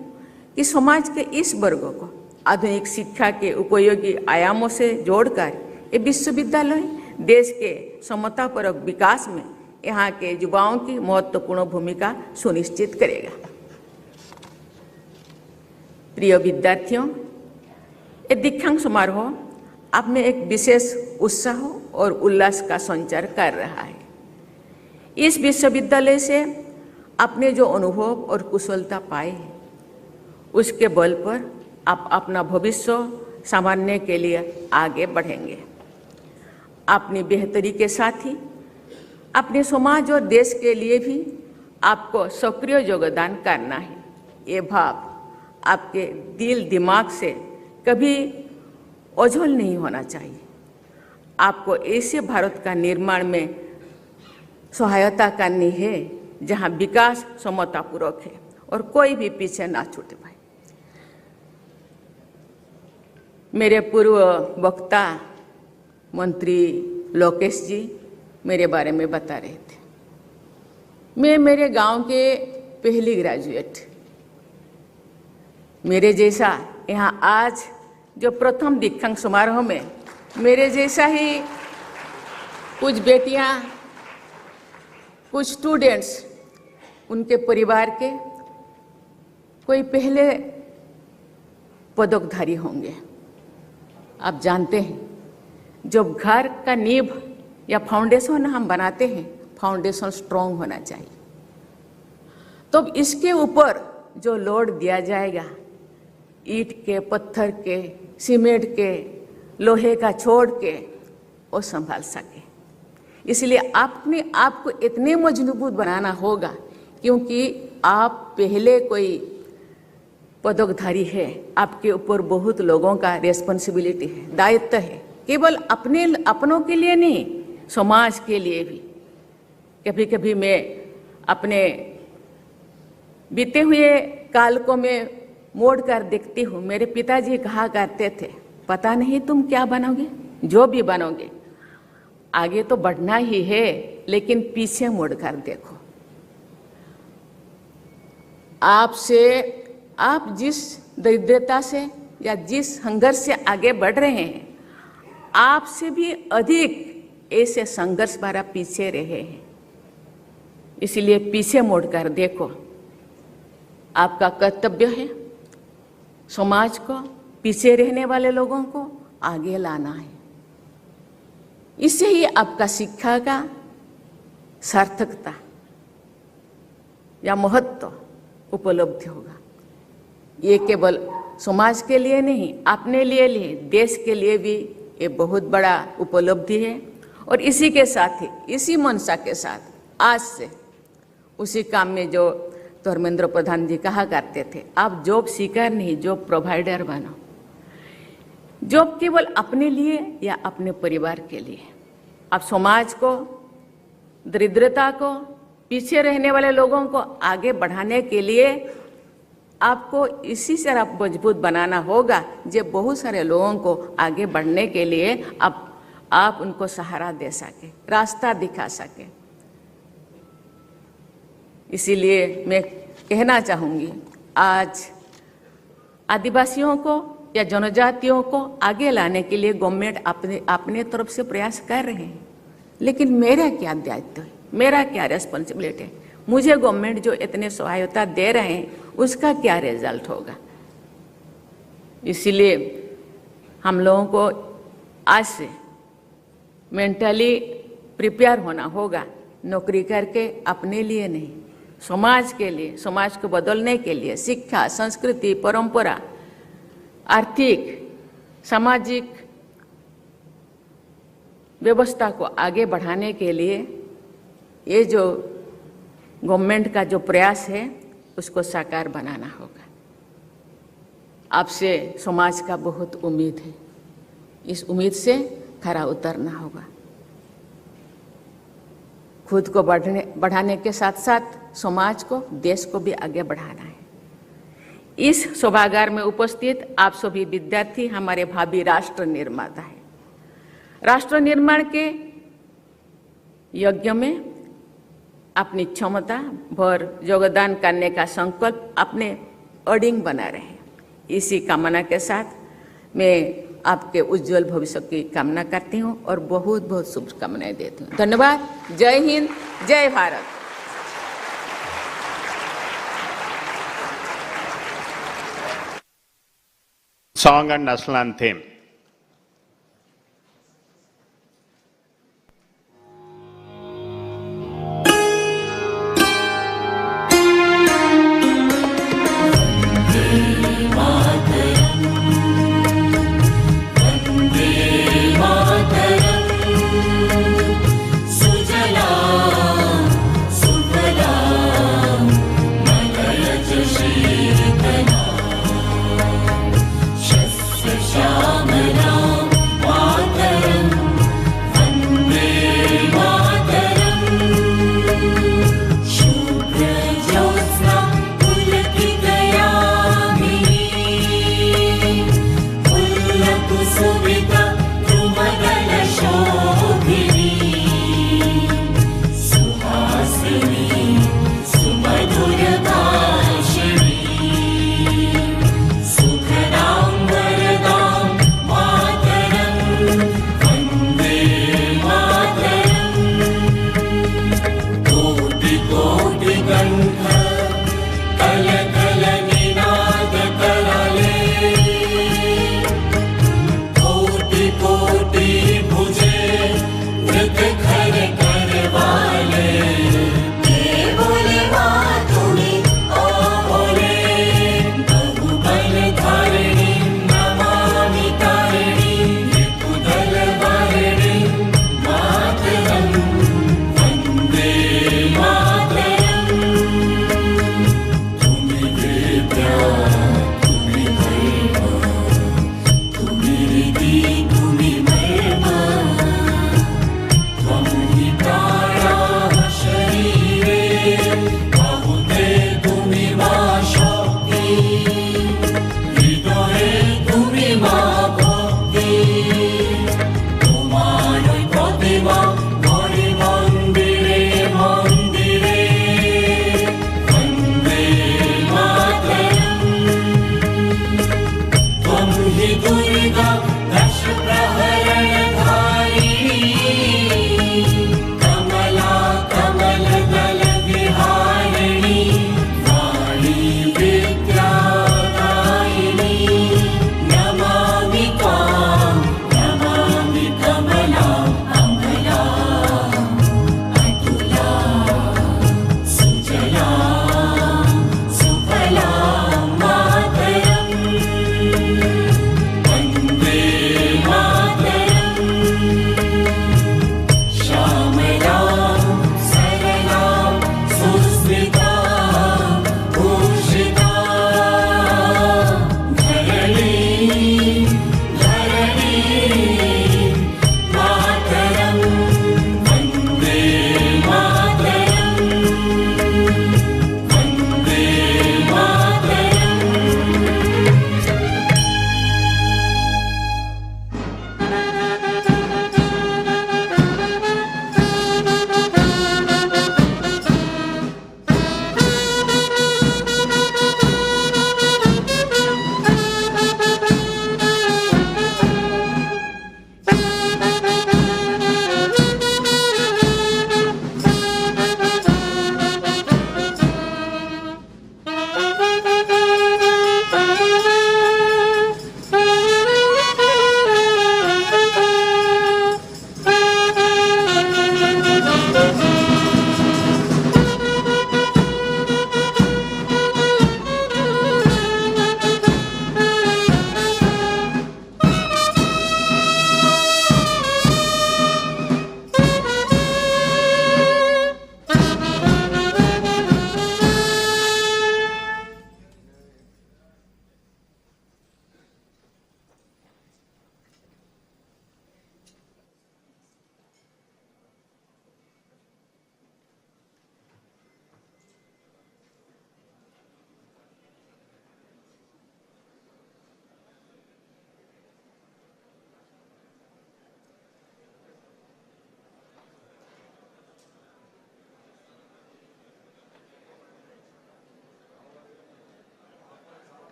कि समाज के इस वर्ग को आधुनिक शिक्षा के उपयोगी आयामों से जोड़कर ये विश्वविद्यालय देश के समतापरक विकास में यहाँ के युवाओं की महत्वपूर्ण भूमिका सुनिश्चित करेगा। प्रिय विद्यार्थियों, ये दीक्षांत समारोह आप में एक विशेष उत्साह और उल्लास का संचार कर रहा है। इस विश्वविद्यालय से आपने जो अनुभव और कुशलता पाई है, उसके बल पर आप अपना भविष्य संवारने के लिए आगे बढ़ेंगे। अपनी बेहतरी के साथ ही अपने समाज और देश के लिए भी आपको सक्रिय योगदान करना है। ये भाव आपके दिल दिमाग से कभी ओझल नहीं होना चाहिए। आपको ऐसे भारत का निर्माण में सहायता करनी है जहां विकास समतापूर्वक है और कोई भी पीछे ना छूटे। भाई, मेरे पूर्व वक्ता मंत्री लोकेश जी मेरे बारे में बता रहे थे। मैं मेरे गांव के पहली ग्रेजुएट, मेरे जैसा यहाँ आज जो प्रथम दीक्षांत समारोह में मेरे जैसा ही कुछ बेटियां, कुछ स्टूडेंट्स, उनके परिवार के कोई पहले पदकधारी होंगे। आप जानते हैं, जब घर का नींव या फाउंडेशन हम बनाते हैं, फाउंडेशन स्ट्रॉन्ग होना चाहिए। तो इसके ऊपर जो लोड दिया जाएगा, ईंट के, पत्थर के, सीमेंट के, लोहे का छोड़ के, वो संभाल सके। इसलिए अपने आप को इतने मजबूत बनाना होगा, क्योंकि आप पहले कोई पदकधारी है, आपके ऊपर बहुत लोगों का रेस्पॉन्सिबिलिटी है, दायित्व है। केवल अपनों के लिए नहीं, समाज के लिए भी। कभी कभी मैं अपने बीते हुए काल को मैं मोड़ कर देखती हूँ। मेरे पिताजी कहा करते थे, पता नहीं तुम क्या बनोगे, जो भी बनोगे आगे तो बढ़ना ही है, लेकिन पीछे मुड़ कर देखो। आप जिस दरिद्रता से या जिस संघर्ष से आगे बढ़ रहे हैं, आपसे भी अधिक ऐसे संघर्ष भरा पीछे रहे हैं। इसलिए पीछे मुड़कर देखो। आपका कर्तव्य है समाज को, पीछे रहने वाले लोगों को आगे लाना है। इससे ही आपका शिक्षा का सार्थकता या महत्व उपलब्ध होगा। ये केवल समाज के लिए नहीं, अपने लिए देश के लिए भी ये बहुत बड़ा उपलब्धि है। और इसी के साथ ही, इसी मनसा के साथ आज से उसी काम में जो धर्मेंद्र प्रधान जी कहा करते थे, आप जॉब सीकर नहीं, जॉब प्रोवाइडर बनो। जॉब केवल अपने लिए या अपने परिवार के लिए, आप समाज को, दरिद्रता को, पीछे रहने वाले लोगों को आगे बढ़ाने के लिए आपको इसी से आप मजबूत बनाना होगा, जो बहुत सारे लोगों को आगे बढ़ने के लिए आप उनको सहारा दे सके, रास्ता दिखा सके। इसीलिए मैं कहना चाहूँगी, आज आदिवासियों को या जनजातियों को आगे लाने के लिए गवर्नमेंट अपने तरफ से प्रयास कर रहे हैं, लेकिन मेरा क्या दायित्व है, मेरा क्या रेस्पॉन्सिबिलिटी है? मुझे गवर्नमेंट जो इतने सहायता दे रहे हैं उसका क्या रिजल्ट होगा? इसलिए हम लोगों को आज से मेंटली प्रिपेयर होना होगा, नौकरी करके अपने लिए नहीं, समाज के लिए, समाज को बदलने के लिए, शिक्षा, संस्कृति, परंपरा, आर्थिक, सामाजिक व्यवस्था को आगे बढ़ाने के लिए ये जो गवर्नमेंट का जो प्रयास है उसको साकार बनाना होगा। आपसे समाज का बहुत उम्मीद है, इस उम्मीद से खरा उतरना होगा। खुद को बढ़ाने के साथ साथ समाज को, देश को भी आगे बढ़ाना है। इस सभागार में उपस्थित आप सभी विद्यार्थी हमारे भावी राष्ट्र निर्माता हैं। राष्ट्र निर्माण के यज्ञ में अपनी क्षमता भर योगदान करने का संकल्प अपने अडिंग बना रहे। इसी कामना के साथ मैं आपके उज्जवल भविष्य की कामना करती हूँ और बहुत बहुत शुभकामनाएं देती हूँ। धन्यवाद। जय हिंद, जय Bharat. Song and national anthem. Shyam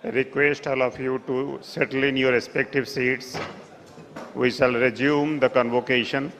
I request all of you to settle in your respective seats. We shall resume the convocation.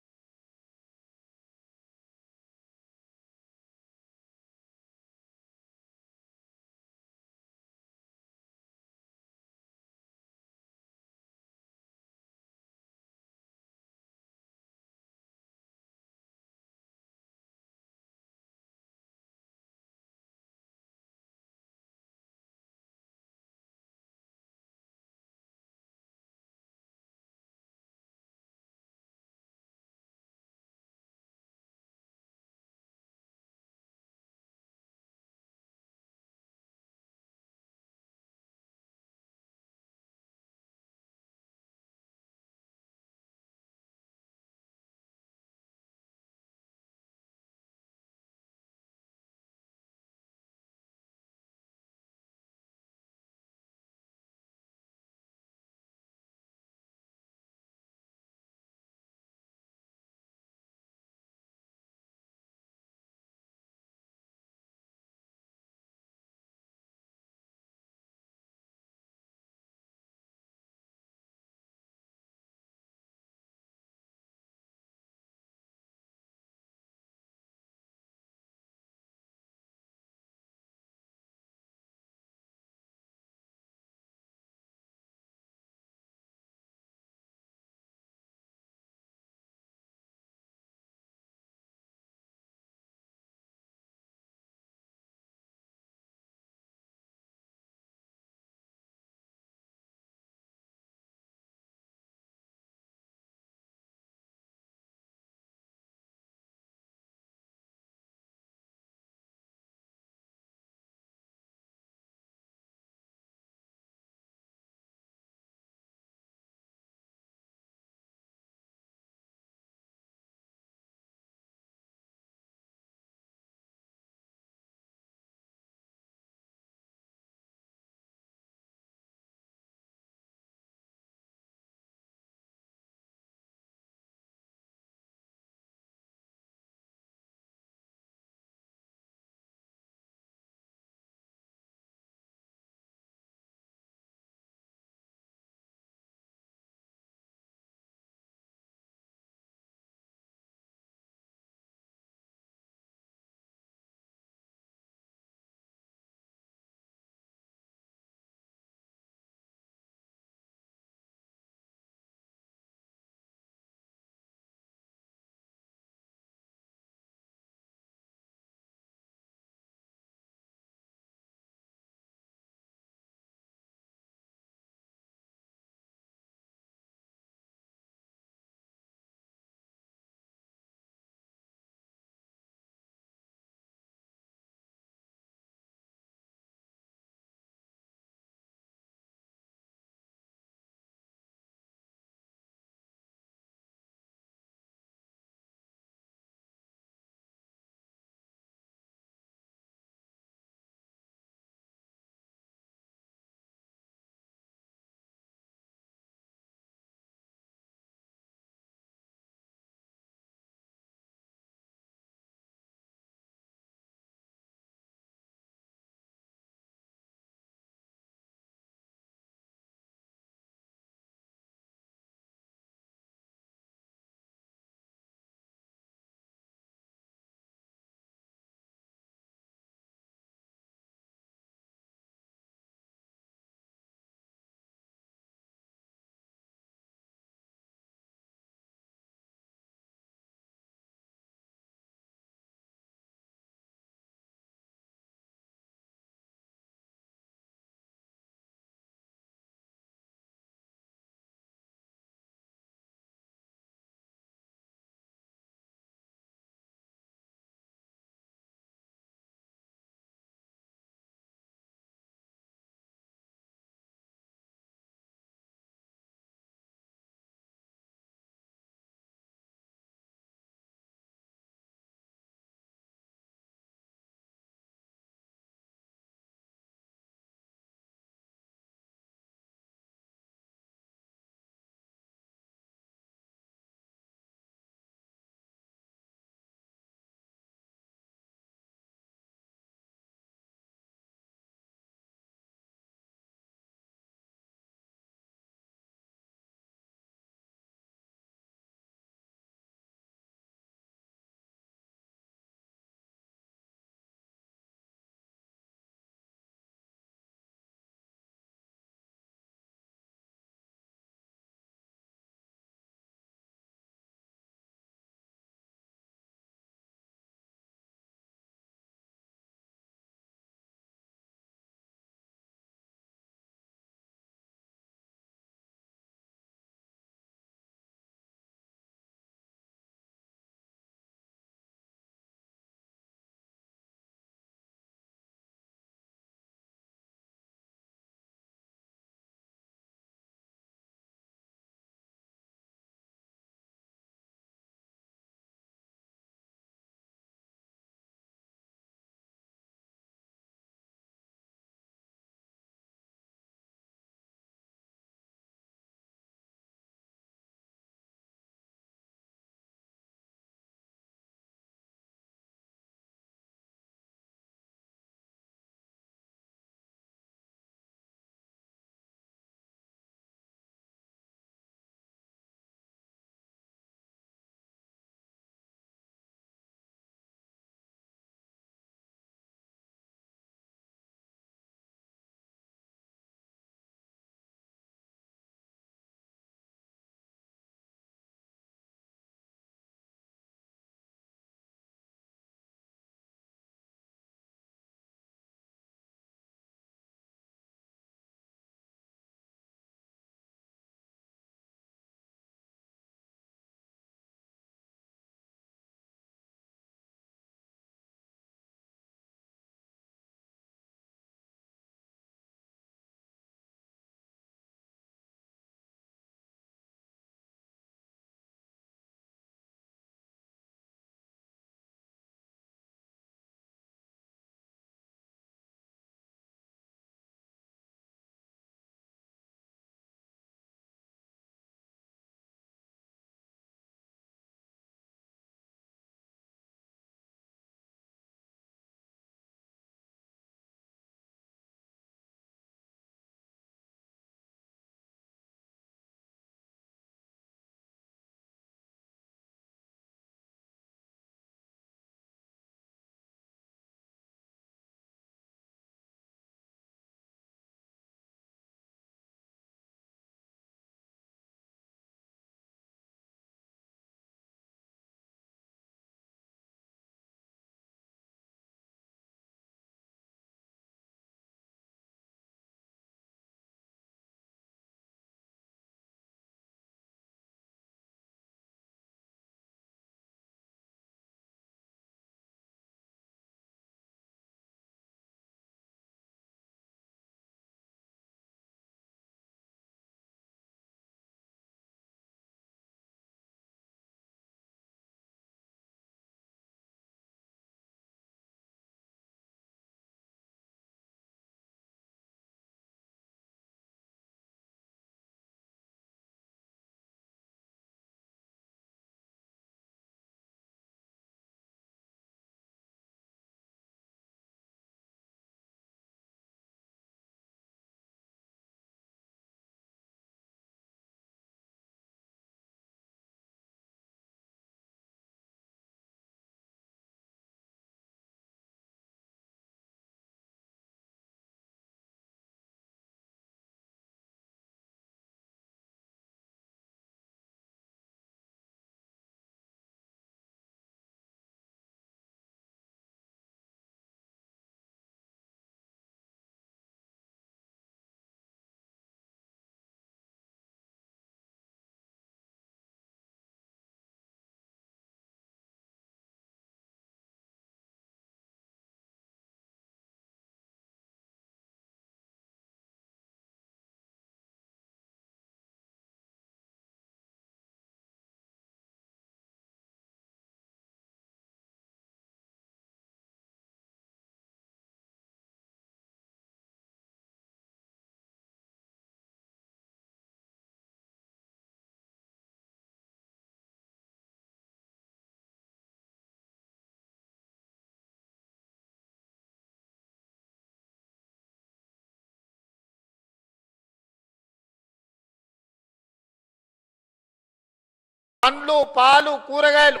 పండ్లు పాలు కూరగాయలు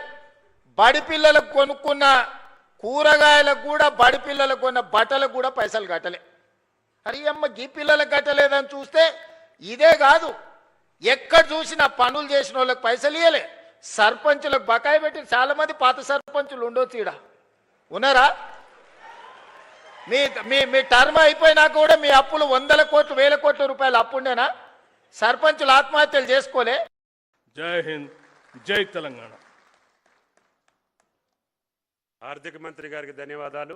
బడి పిల్లలకు కొనుక్కున్న కూరగాయలకు కూడా బడి పిల్లలకు కొన్న బట్టలకు కూడా పైసలు కట్టలే. అరే అమ్మ గీ పిల్లలకు కట్టలేదని చూస్తే ఇదే కాదు, ఎక్కడ చూసినా పనులు చేసిన వాళ్ళకి పైసలు ఇవ్వలే, సర్పంచులకు బకాయి పెట్టి. చాలా మంది పాత సర్పంచులు ఉండొచ్చు ఈడ, ఉన్నారా? మీ మీ మీ టర్మ్ అయిపోయినా కూడా మీ అప్పులు 100 కోట్లు 1000 కోట్ల రూపాయలు అప్పుండేనా? సర్పంచులు ఆత్మహత్యలు చేసుకోలే? జై హింద్, జై తెలంగాణ. ఆర్థిక మంత్రి గారికి ధన్యవాదాలు.